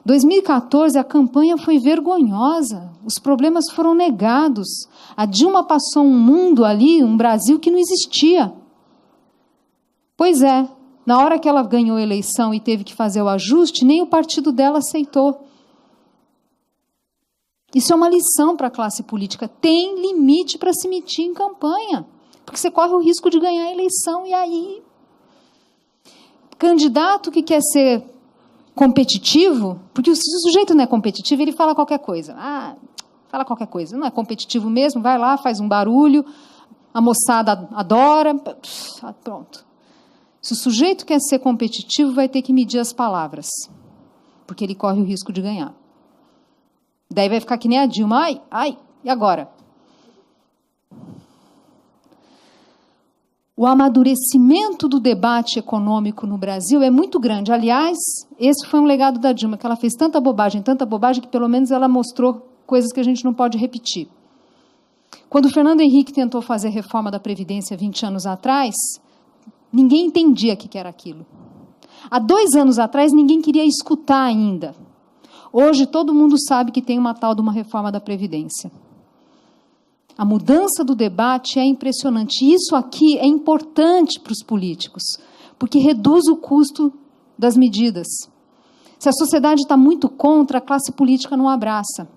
2014, a campanha foi vergonhosa, os problemas foram negados. A Dilma passou um mundo ali, um Brasil que não existia. Pois é, na hora que ela ganhou a eleição e teve que fazer o ajuste, nem o partido dela aceitou. Isso é uma lição para a classe política. Tem limite para se meter em campanha. Porque você corre o risco de ganhar a eleição e aí... Candidato que quer ser competitivo, porque se o sujeito não é competitivo, ele fala qualquer coisa. Fala qualquer coisa. Não é competitivo mesmo, vai lá, faz um barulho, a moçada adora, pronto. Se o sujeito quer ser competitivo, vai ter que medir as palavras, porque ele corre o risco de ganhar. Daí vai ficar que nem a Dilma. E agora? O amadurecimento do debate econômico no Brasil é muito grande. Aliás, esse foi um legado da Dilma, que ela fez tanta bobagem, que pelo menos ela mostrou coisas que a gente não pode repetir. Quando o Fernando Henrique tentou fazer a reforma da Previdência 20 anos atrás, ninguém entendia o que era aquilo. Há 2 anos atrás, ninguém queria escutar ainda. Hoje, todo mundo sabe que tem uma tal de uma reforma da Previdência. A mudança do debate é impressionante. Isso aqui é importante para os políticos, porque reduz o custo das medidas. Se a sociedade está muito contra, a classe política não abraça.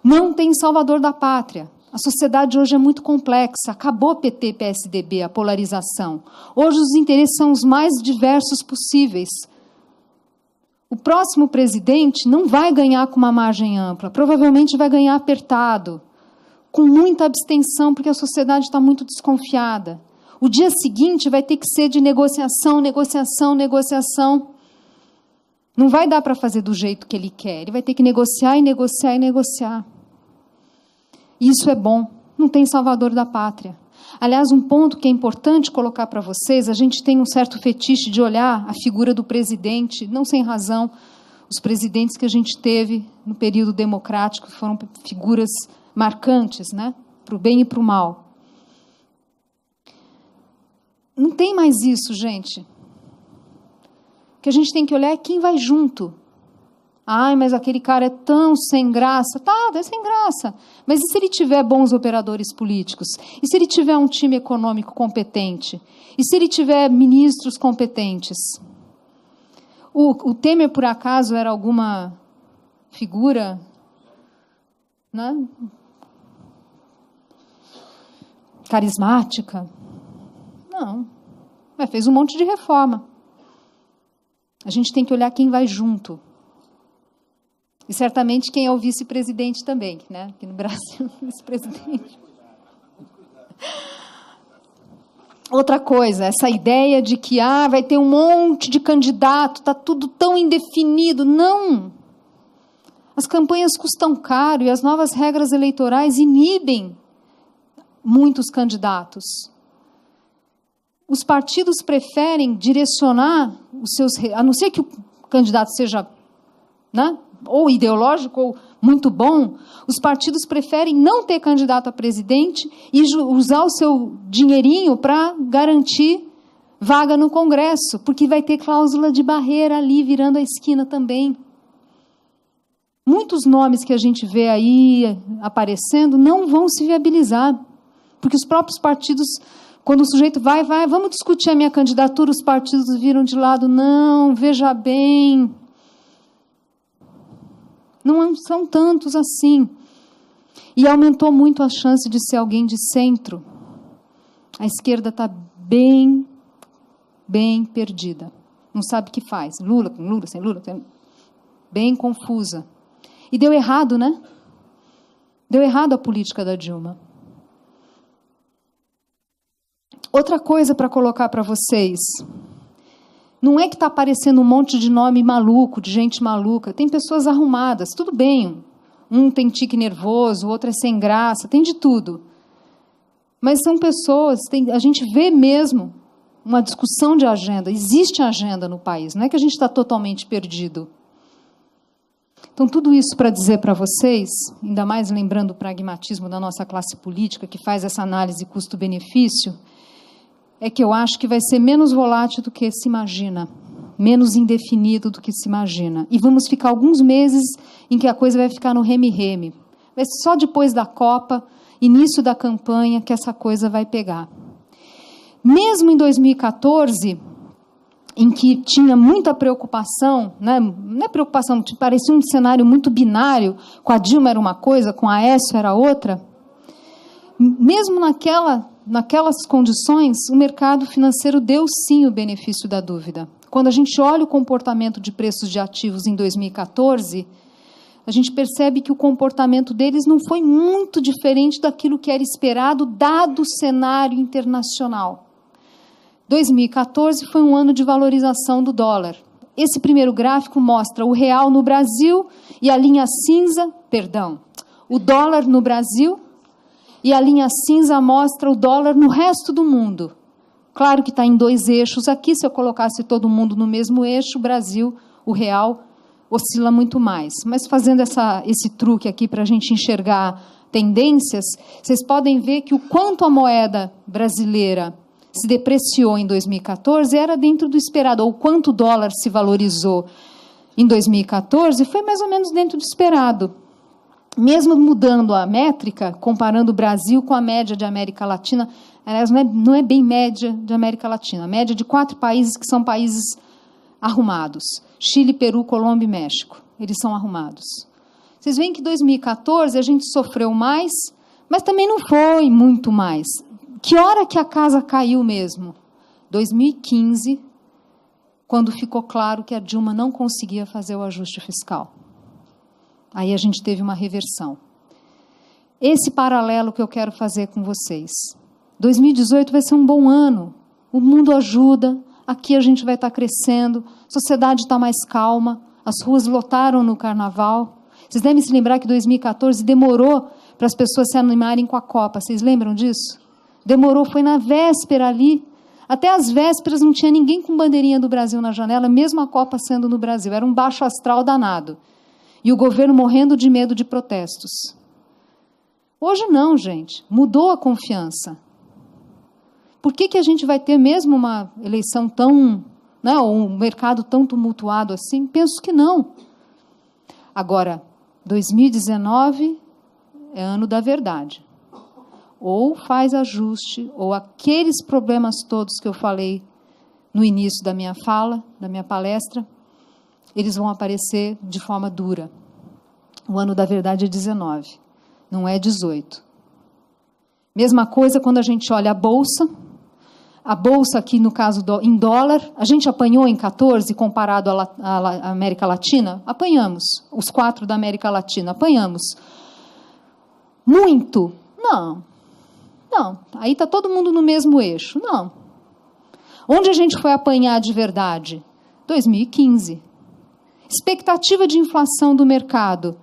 Não tem salvador da pátria. A sociedade hoje é muito complexa. Acabou PT, PSDB, a polarização. Hoje os interesses são os mais diversos possíveis. O próximo presidente não vai ganhar com uma margem ampla. Provavelmente vai ganhar apertado, com muita abstenção, porque a sociedade está muito desconfiada. O dia seguinte vai ter que ser de negociação, negociação, negociação. Não vai dar para fazer do jeito que ele quer. Ele vai ter que negociar e negociar e negociar. Isso é bom. Não tem salvador da pátria. Aliás, um ponto que é importante colocar para vocês, a gente tem um certo fetiche de olhar a figura do presidente, não sem razão, os presidentes que a gente teve no período democrático foram figuras marcantes, né? Para o bem e para o mal. Não tem mais isso, gente. O que a gente tem que olhar é quem vai junto. Ai, mas aquele cara é tão sem graça. Tá, é sem graça. Mas e se ele tiver bons operadores políticos? E se ele tiver um time econômico competente? E se ele tiver ministros competentes? O Temer, por acaso, era alguma figura, né, carismática? Não. Mas fez um monte de reforma. A gente tem que olhar quem vai junto. E certamente quem é o vice-presidente também, né? Aqui no Brasil, vice-presidente. Outra coisa, essa ideia de que vai ter um monte de candidato, está tudo tão indefinido. Não! As campanhas custam caro e as novas regras eleitorais inibem muitos candidatos. Os partidos preferem direcionar os seus... A não ser que o candidato seja, né, ou ideológico ou muito bom, os partidos preferem não ter candidato a presidente e usar o seu dinheirinho para garantir vaga no Congresso, porque vai ter cláusula de barreira ali, virando a esquina também. Muitos nomes que a gente vê aí aparecendo não vão se viabilizar, porque os próprios partidos... Quando o sujeito vai, vamos discutir a minha candidatura, os partidos viram de lado, não, veja bem. Não são tantos assim. E aumentou muito a chance de ser alguém de centro. A esquerda está bem perdida. Não sabe o que faz. Lula, com Lula, sem Lula. Bem confusa. E deu errado, né? Deu errado a política da Dilma. Outra coisa para colocar para vocês. Não é que está aparecendo um monte de nome maluco, de gente maluca. Tem pessoas arrumadas, tudo bem. Um tem tique nervoso, o outro é sem graça, tem de tudo. Mas são pessoas, a gente vê mesmo uma discussão de agenda. Existe agenda no país, não é que a gente está totalmente perdido. Então, tudo isso para dizer para vocês, ainda mais lembrando o pragmatismo da nossa classe política, que faz essa análise custo-benefício, é que eu acho que vai ser menos volátil do que se imagina, menos indefinido do que se imagina. E vamos ficar alguns meses em que a coisa vai ficar no reme-reme. Vai ser só depois da Copa, início da campanha, que essa coisa vai pegar. Mesmo em 2014, em que tinha muita preocupação, né? Não é preocupação, parecia um cenário muito binário, com a Dilma era uma coisa, com a Aécio era outra, mesmo naquelas condições, o mercado financeiro deu sim o benefício da dúvida. Quando a gente olha o comportamento de preços de ativos em 2014, a gente percebe que o comportamento deles não foi muito diferente daquilo que era esperado, dado o cenário internacional. 2014 foi um ano de valorização do dólar. Esse primeiro gráfico mostra o real no Brasil e a linha cinza, o dólar no Brasil, e a linha cinza mostra o dólar no resto do mundo. Claro que está em 2 eixos aqui, se eu colocasse todo mundo no mesmo eixo, o Brasil, o real, oscila muito mais. Mas fazendo esse truque aqui para a gente enxergar tendências, vocês podem ver que o quanto a moeda brasileira se depreciou em 2014 era dentro do esperado, ou quanto o dólar se valorizou em 2014 foi mais ou menos dentro do esperado. Mesmo mudando a métrica, comparando o Brasil com a média de América Latina, aliás, não é bem média de América Latina, a média de 4 países que são países arrumados: Chile, Peru, Colômbia e México. Eles são arrumados. Vocês veem que em 2014 a gente sofreu mais, mas também não foi muito mais. Que hora que a casa caiu mesmo? 2015, quando ficou claro que a Dilma não conseguia fazer o ajuste fiscal. Aí a gente teve uma reversão. Esse paralelo que eu quero fazer com vocês. 2018 vai ser um bom ano. O mundo ajuda, aqui a gente vai estar crescendo, a sociedade está mais calma, as ruas lotaram no carnaval. Vocês devem se lembrar que 2014 demorou para as pessoas se animarem com a Copa. Vocês lembram disso? Demorou, foi na véspera ali. Até as vésperas não tinha ninguém com bandeirinha do Brasil na janela, mesmo a Copa sendo no Brasil. Era um baixo astral danado. E o governo morrendo de medo de protestos. Hoje não, gente. Mudou a confiança. Por que a gente vai ter mesmo uma eleição tão, né, ou um mercado tão tumultuado assim? Penso que não. Agora, 2019 é ano da verdade. Ou faz ajuste, ou aqueles problemas todos que eu falei no início da minha fala, da minha palestra, eles vão aparecer de forma dura. O ano da verdade é 19, não é 18. Mesma coisa quando a gente olha a Bolsa aqui no caso em dólar, a gente apanhou em 14 comparado à América Latina? Apanhamos. Os 4 da América Latina, apanhamos. Muito? Não. Não. Aí está todo mundo no mesmo eixo? Não. Onde a gente foi apanhar de verdade? 2015. Expectativa de inflação do mercado.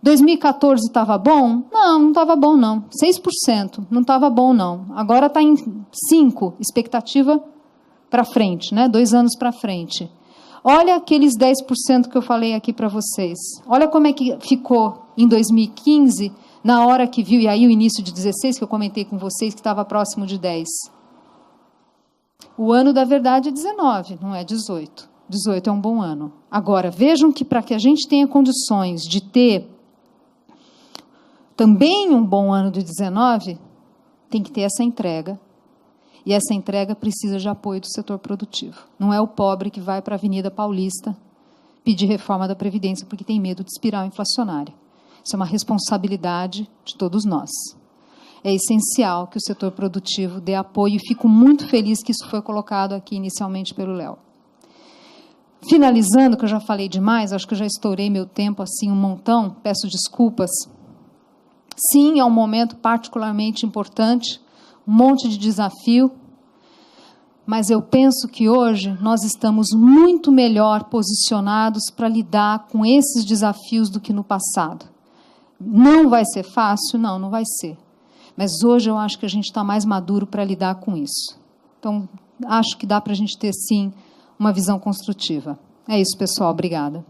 2014 estava bom? Não estava bom, não. 6%, não estava bom, não. Agora está em 5%, expectativa para frente, né? 2 anos para frente. Olha aqueles 10% que eu falei aqui para vocês. Olha como é que ficou em 2015, na hora que viu, e aí o início de 16, que eu comentei com vocês, que estava próximo de 10. O ano da verdade é 19, não é 18. 18 é um bom ano. Agora, vejam que para que a gente tenha condições de ter também um bom ano de 19, tem que ter essa entrega. E essa entrega precisa de apoio do setor produtivo. Não é o pobre que vai para a Avenida Paulista pedir reforma da Previdência porque tem medo de espiral inflacionária. Isso é uma responsabilidade de todos nós. É essencial que o setor produtivo dê apoio e fico muito feliz que isso foi colocado aqui inicialmente pelo Léo. Finalizando, que eu já falei demais, acho que eu já estourei meu tempo assim um montão, peço desculpas. Sim, é um momento particularmente importante, um monte de desafio, mas eu penso que hoje nós estamos muito melhor posicionados para lidar com esses desafios do que no passado. Não vai ser fácil? Não, não vai ser. Mas hoje eu acho que a gente está mais maduro para lidar com isso. Então, acho que dá para a gente ter, sim, uma visão construtiva. É isso, pessoal. Obrigada.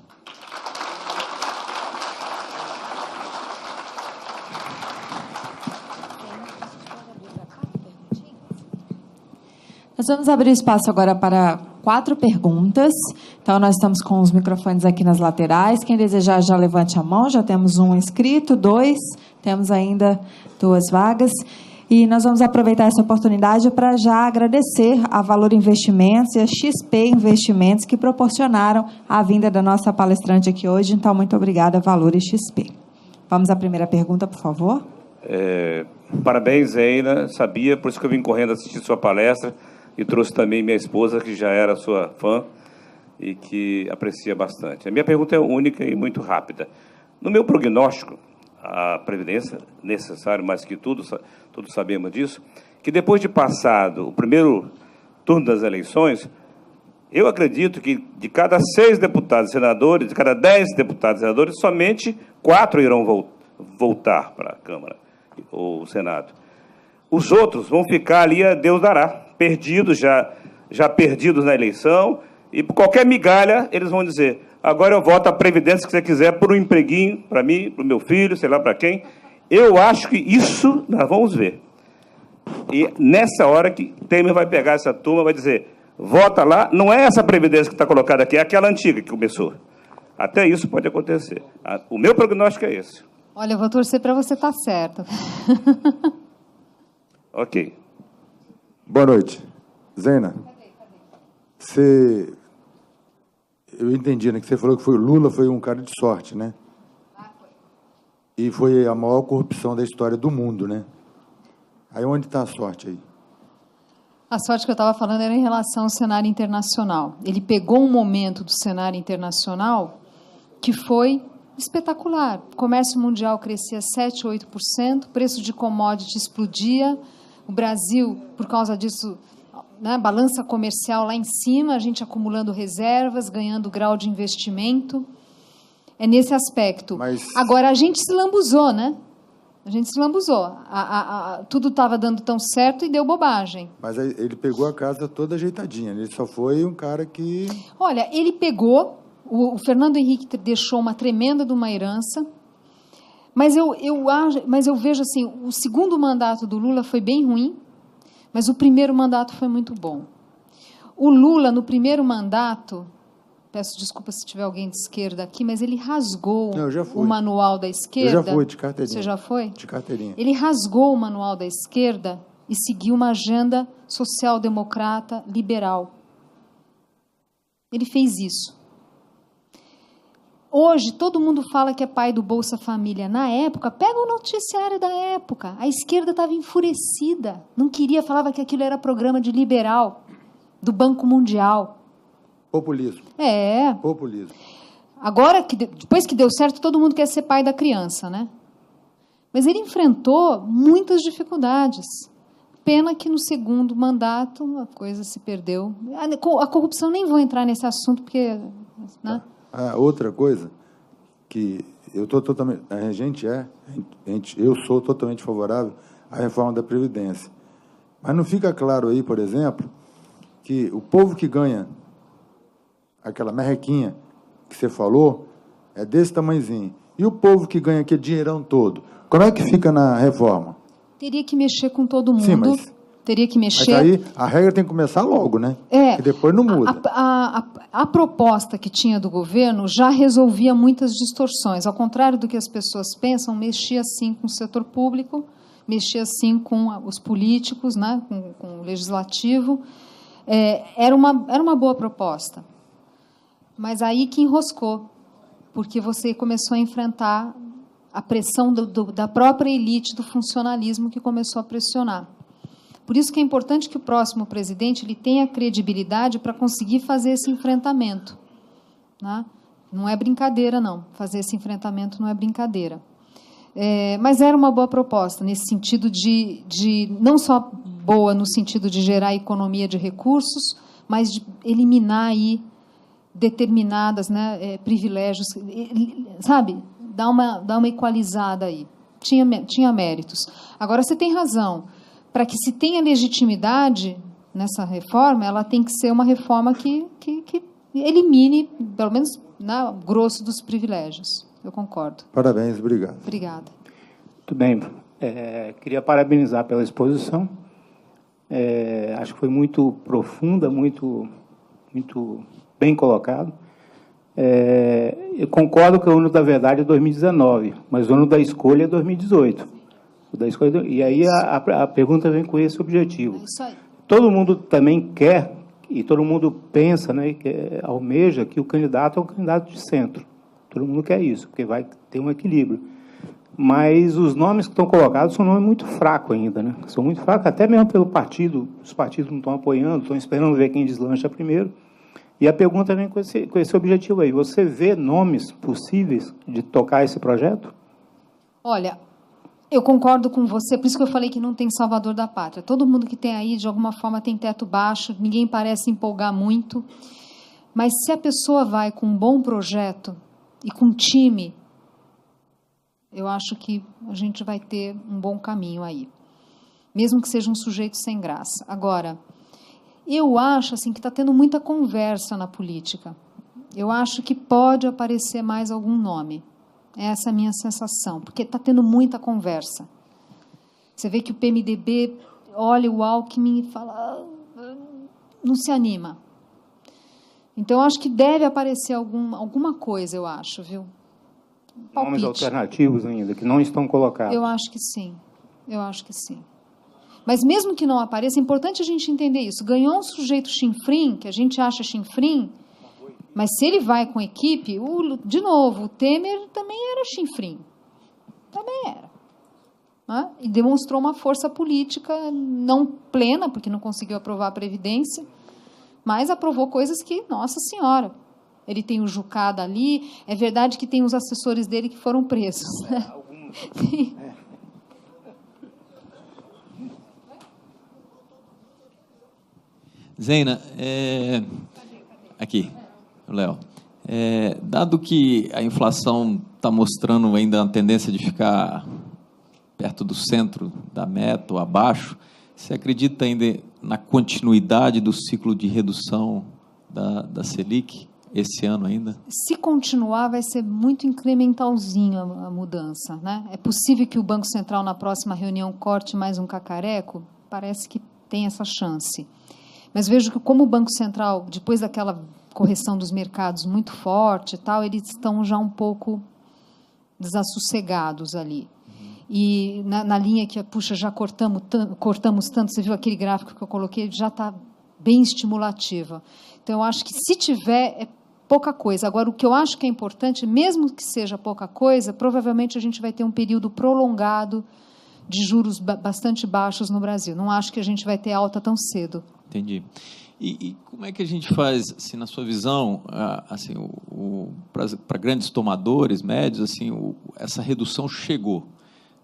Nós vamos abrir espaço agora para 4 perguntas. Então, nós estamos com os microfones aqui nas laterais. Quem desejar, já levante a mão. Já temos um inscrito, 2. Temos ainda 2 vagas. E nós vamos aproveitar essa oportunidade para já agradecer a Valor Investimentos e a XP Investimentos que proporcionaram a vinda da nossa palestrante aqui hoje. Então, muito obrigada, Valor e XP. Vamos à primeira pergunta, por favor. Parabéns, Eina. Sabia, por isso que eu vim correndo assistir sua palestra e trouxe também minha esposa, que já era sua fã e que aprecia bastante. A minha pergunta é única e muito rápida. No meu prognóstico, a Previdência, necessário mais que tudo, todos sabemos disso, que depois de passado o primeiro turno das eleições, eu acredito que de cada 6 deputados e senadores, de cada 10 deputados e senadores, somente 4 irão voltar para a Câmara ou Senado. Os outros vão ficar ali a Deus dará, perdidos, já perdidos na eleição, e por qualquer migalha eles vão dizer: agora eu voto a Previdência que você quiser por um empreguinho para mim, para o meu filho, sei lá para quem. Eu acho que isso nós vamos ver. E nessa hora que Temer vai pegar essa turma, vai dizer, vota lá, não é essa Previdência que está colocada aqui, é aquela antiga que começou. Até isso pode acontecer. O meu prognóstico é esse. Olha, eu vou torcer para você estar certo. Ok. Boa noite. Zena, eu entendi, né, que você falou que o Lula foi um cara de sorte, né? E foi a maior corrupção da história do mundo, né? Aí onde está a sorte aí? A sorte que eu estava falando era em relação ao cenário internacional. Ele pegou um momento do cenário internacional que foi espetacular. O comércio mundial crescia 7%, 8%, o preço de commodity explodia. O Brasil, por causa disso, né, balança comercial lá em cima, a gente acumulando reservas, ganhando grau de investimento. É nesse aspecto. Agora, a gente se lambuzou, né? A gente se lambuzou. Tudo estava dando tão certo e deu bobagem. Mas aí ele pegou a casa toda ajeitadinha. Ele só foi um cara que... Olha, ele pegou... O Fernando Henrique deixou uma tremenda de uma herança. Mas eu vejo assim, o segundo mandato do Lula foi bem ruim, mas o primeiro mandato foi muito bom. O Lula, no primeiro mandato... Peço desculpa se tiver alguém de esquerda aqui, mas ele rasgou o manual da esquerda. Eu já fui, de carteirinha. Você já foi? De carteirinha. Ele rasgou o manual da esquerda e seguiu uma agenda social-democrata liberal. Ele fez isso. Hoje, todo mundo fala que é pai do Bolsa Família. Na época, pega o noticiário da época. A esquerda estava enfurecida. Não queria, falava que aquilo era programa de liberal, do Banco Mundial. Populismo. É. Populismo. Agora, depois que deu certo, todo mundo quer ser pai da criança, né? Mas ele enfrentou muitas dificuldades. Pena que no segundo mandato a coisa se perdeu. A corrupção, nem vou entrar nesse assunto, porque... Né? Outra coisa que eu sou totalmente favorável à reforma da Previdência. Mas não fica claro aí, por exemplo, que o povo que ganha aquela merrequinha que você falou, é desse tamanhozinho. E o povo que ganha aquele dinheirão todo, como é que fica na reforma? Teria que mexer com todo mundo. Sim, mas... Teria que mexer... Mas aí a regra tem que começar logo, né? Que depois não muda. A proposta que tinha do governo já resolvia muitas distorções. Ao contrário do que as pessoas pensam, mexia sim com o setor público, mexia sim com os políticos, né? com o legislativo. Era uma boa proposta. Mas aí que enroscou, porque você começou a enfrentar a pressão da própria elite do funcionalismo que começou a pressionar. Por isso que é importante que o próximo presidente ele tenha credibilidade para conseguir fazer esse enfrentamento. Né? Não é brincadeira, não. Fazer esse enfrentamento não é brincadeira. Mas era uma boa proposta, nesse sentido de não só boa no sentido de gerar economia de recursos, mas de eliminar aí determinadas, né, privilégios, sabe? Dá uma equalizada aí. Tinha méritos. Agora, você tem razão. Para que se tenha legitimidade nessa reforma, ela tem que ser uma reforma que elimine, pelo menos, o grosso dos privilégios. Eu concordo. Parabéns, obrigado. Obrigada. Muito bem. Queria parabenizar pela exposição. Acho que foi muito profunda, muito bem colocado. Eu concordo que o ano da verdade é 2019, mas o ano da escolha é 2018. E aí a pergunta vem com esse objetivo. É isso aí. Todo mundo também quer, e todo mundo pensa, né, almeja que o candidato é um candidato de centro. Todo mundo quer isso, porque vai ter um equilíbrio. Mas os nomes que estão colocados são nomes muito fracos ainda, né? São muito fracos, até mesmo pelo partido. Os partidos não estão apoiando, estão esperando ver quem deslancha primeiro. E a pergunta vem com esse objetivo aí. Você vê nomes possíveis de tocar esse projeto? Olha, eu concordo com você, por isso que eu falei que não tem salvador da pátria. Todo mundo que tem aí, de alguma forma, tem teto baixo, ninguém parece empolgar muito. Mas se a pessoa vai com um bom projeto e com time, eu acho que a gente vai ter um bom caminho aí. Mesmo que seja um sujeito sem graça. Agora, eu acho assim, que está tendo muita conversa na política. Eu acho que pode aparecer mais algum nome. Essa é a minha sensação, porque está tendo muita conversa. Você vê que o PMDB olha o Alckmin e fala, não se anima. Então, eu acho que deve aparecer alguma coisa, eu acho, viu? Palpite. Nomes alternativos ainda, que não estão colocados. Eu acho que sim. Eu acho que sim. Mas mesmo que não apareça, é importante a gente entender isso. Ganhou um sujeito chinfrim, que a gente acha chinfrim, mas se ele vai com equipe, de novo, o Temer também era chinfrim. Também era. Né? E demonstrou uma força política não plena, porque não conseguiu aprovar a Previdência, mas aprovou coisas que, nossa senhora, ele tem o Jucada ali, é verdade que tem os assessores dele que foram presos. Né? Zeina, aqui, Léo. Dado que a inflação está mostrando ainda a tendência de ficar perto do centro da meta ou abaixo, você acredita ainda na continuidade do ciclo de redução da Selic esse ano ainda? Se continuar, vai ser muito incrementalzinho a mudança, né? É possível que o Banco Central, na próxima reunião, corte mais um cacareco? Parece que tem essa chance. Mas vejo que, como o Banco Central, depois daquela correção dos mercados muito forte e tal, eles estão já um pouco desassossegados ali. E na linha que, puxa, já cortamos tanto, você viu aquele gráfico que eu coloquei, já está bem estimulativa. Então, eu acho que, se tiver, é pouca coisa. Agora, o que eu acho que é importante, mesmo que seja pouca coisa, provavelmente a gente vai ter um período prolongado de juros bastante baixos no Brasil. Não acho que a gente vai ter alta tão cedo. Entendi. E como é que a gente faz, assim, na sua visão, assim, para grandes tomadores, médios, assim, essa redução chegou,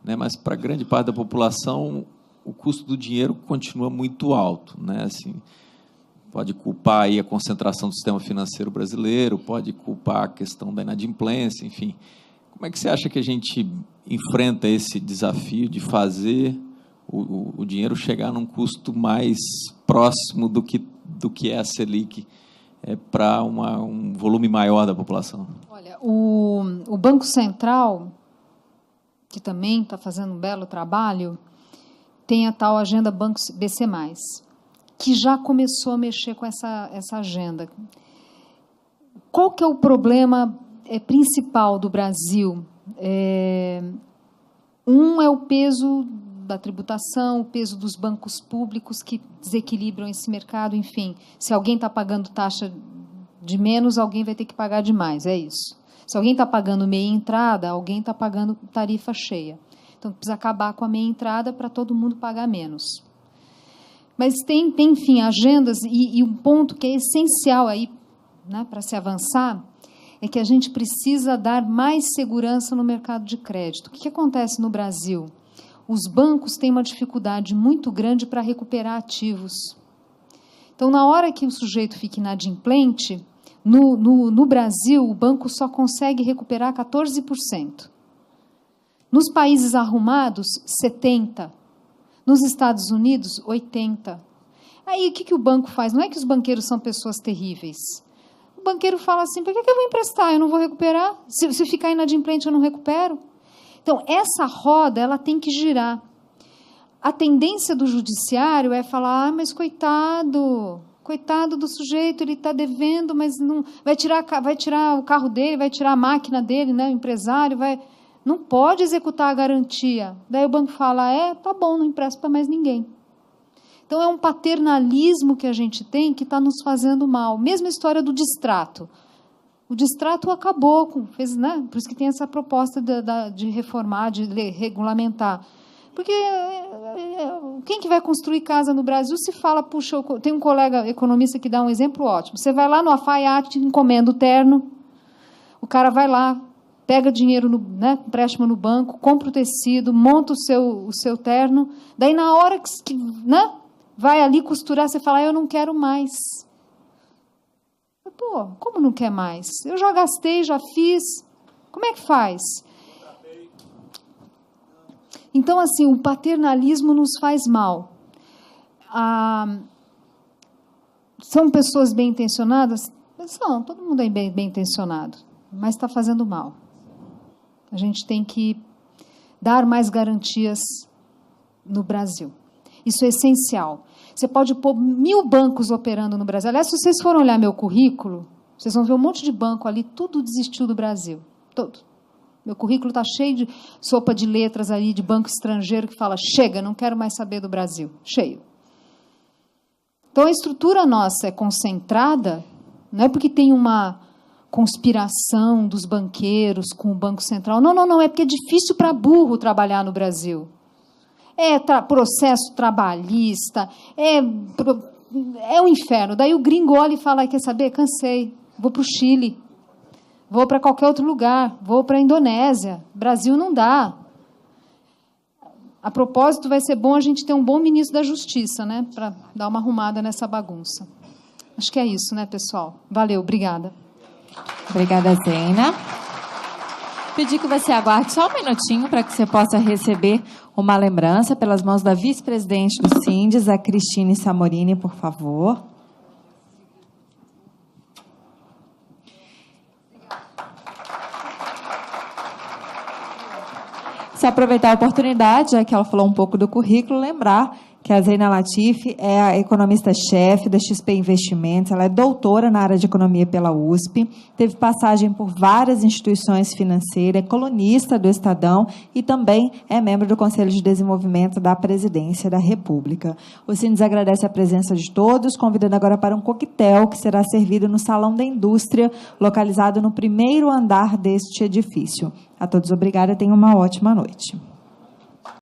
né? Mas para grande parte da população o custo do dinheiro continua muito alto, né? Assim, pode culpar aí a concentração do sistema financeiro brasileiro, pode culpar a questão da inadimplência, enfim. Como é que você acha que a gente enfrenta esse desafio de fazer o dinheiro chegar num custo mais próximo do que é a Selic para um volume maior da população? Olha, o Banco Central, que também está fazendo um belo trabalho, tem a tal agenda Banco BC+, que já começou a mexer com essa agenda. Qual que é o problema principal do Brasil? É o peso da tributação, o peso dos bancos públicos que desequilibram esse mercado, enfim. Se alguém está pagando taxa de menos, alguém vai ter que pagar de mais, é isso. Se alguém está pagando meia entrada, alguém está pagando tarifa cheia. Então, precisa acabar com a meia entrada para todo mundo pagar menos. Mas tem enfim, agendas, e um ponto que é essencial aí, né, para se avançar, é que a gente precisa dar mais segurança no mercado de crédito. O que acontece no Brasil? Os bancos têm uma dificuldade muito grande para recuperar ativos. Então, na hora que o sujeito fica inadimplente, no Brasil, o banco só consegue recuperar 14%. Nos países arrumados, 70%. Nos Estados Unidos, 80%. Aí, o que o banco faz? Não é que os banqueiros são pessoas terríveis. O banqueiro fala assim, por que eu vou emprestar? Eu não vou recuperar? Se ficar inadimplente, eu não recupero? Então, essa roda, ela tem que girar. A tendência do judiciário é falar, mas coitado do sujeito, ele está devendo, mas não vai tirar o carro dele, vai tirar a máquina dele, né, o empresário, não pode executar a garantia. Daí o banco fala, tá bom, não empresta para mais ninguém. Então, é um paternalismo que a gente tem que está nos fazendo mal. Mesma história do distrato. O distrato acabou, né? Por isso que tem essa proposta de reformar, de regulamentar. Porque quem que vai construir casa no Brasil se fala, puxa, tem um colega economista que dá um exemplo ótimo. Você vai lá no alfaiate, encomenda o terno, o cara vai lá, pega dinheiro, empréstimo no banco, compra o tecido, monta o seu terno, daí na hora que né, vai ali costurar, você fala, eu não quero mais. Pô, como não quer mais? Eu já gastei, já fiz. Como é que faz? Então, assim, o paternalismo nos faz mal. São pessoas bem-intencionadas? São, todo mundo é bem-intencionado, mas está fazendo mal. A gente tem que dar mais garantias no Brasil. Isso é essencial. Você pode pôr 1000 bancos operando no Brasil. Aliás, se vocês forem olhar meu currículo, vocês vão ver um monte de banco ali, tudo desistiu do Brasil. Todo. Meu currículo está cheio de sopa de letras ali, de banco estrangeiro que fala, chega, não quero mais saber do Brasil. Cheio. Então, a estrutura nossa é concentrada, não é porque tem uma conspiração dos banqueiros com o Banco Central. Não, é porque é difícil para burro trabalhar no Brasil. É processo trabalhista, é um inferno. Daí o gringo olha e fala, quer saber? Cansei, vou para o Chile, vou para qualquer outro lugar, vou para a Indonésia. Brasil não dá. A propósito, vai ser bom a gente ter um bom ministro da Justiça, né, para dar uma arrumada nessa bagunça. Acho que é isso, né, pessoal? Valeu, obrigada. Obrigada, Zena. Pedir que você aguarde só um minutinho para que você possa receber uma lembrança pelas mãos da vice-presidente do Sindes, a Cristine Samorini, por favor. Se aproveitar a oportunidade, já que ela falou um pouco do currículo, lembrar que a Zeina Latifi é a economista-chefe da XP Investimentos, ela é doutora na área de economia pela USP, teve passagem por várias instituições financeiras, é colunista do Estadão e também é membro do Conselho de Desenvolvimento da Presidência da República. O Sindes agradece a presença de todos, convidando agora para um coquetel que será servido no Salão da Indústria, localizado no primeiro andar deste edifício. A todos obrigada, tenham uma ótima noite.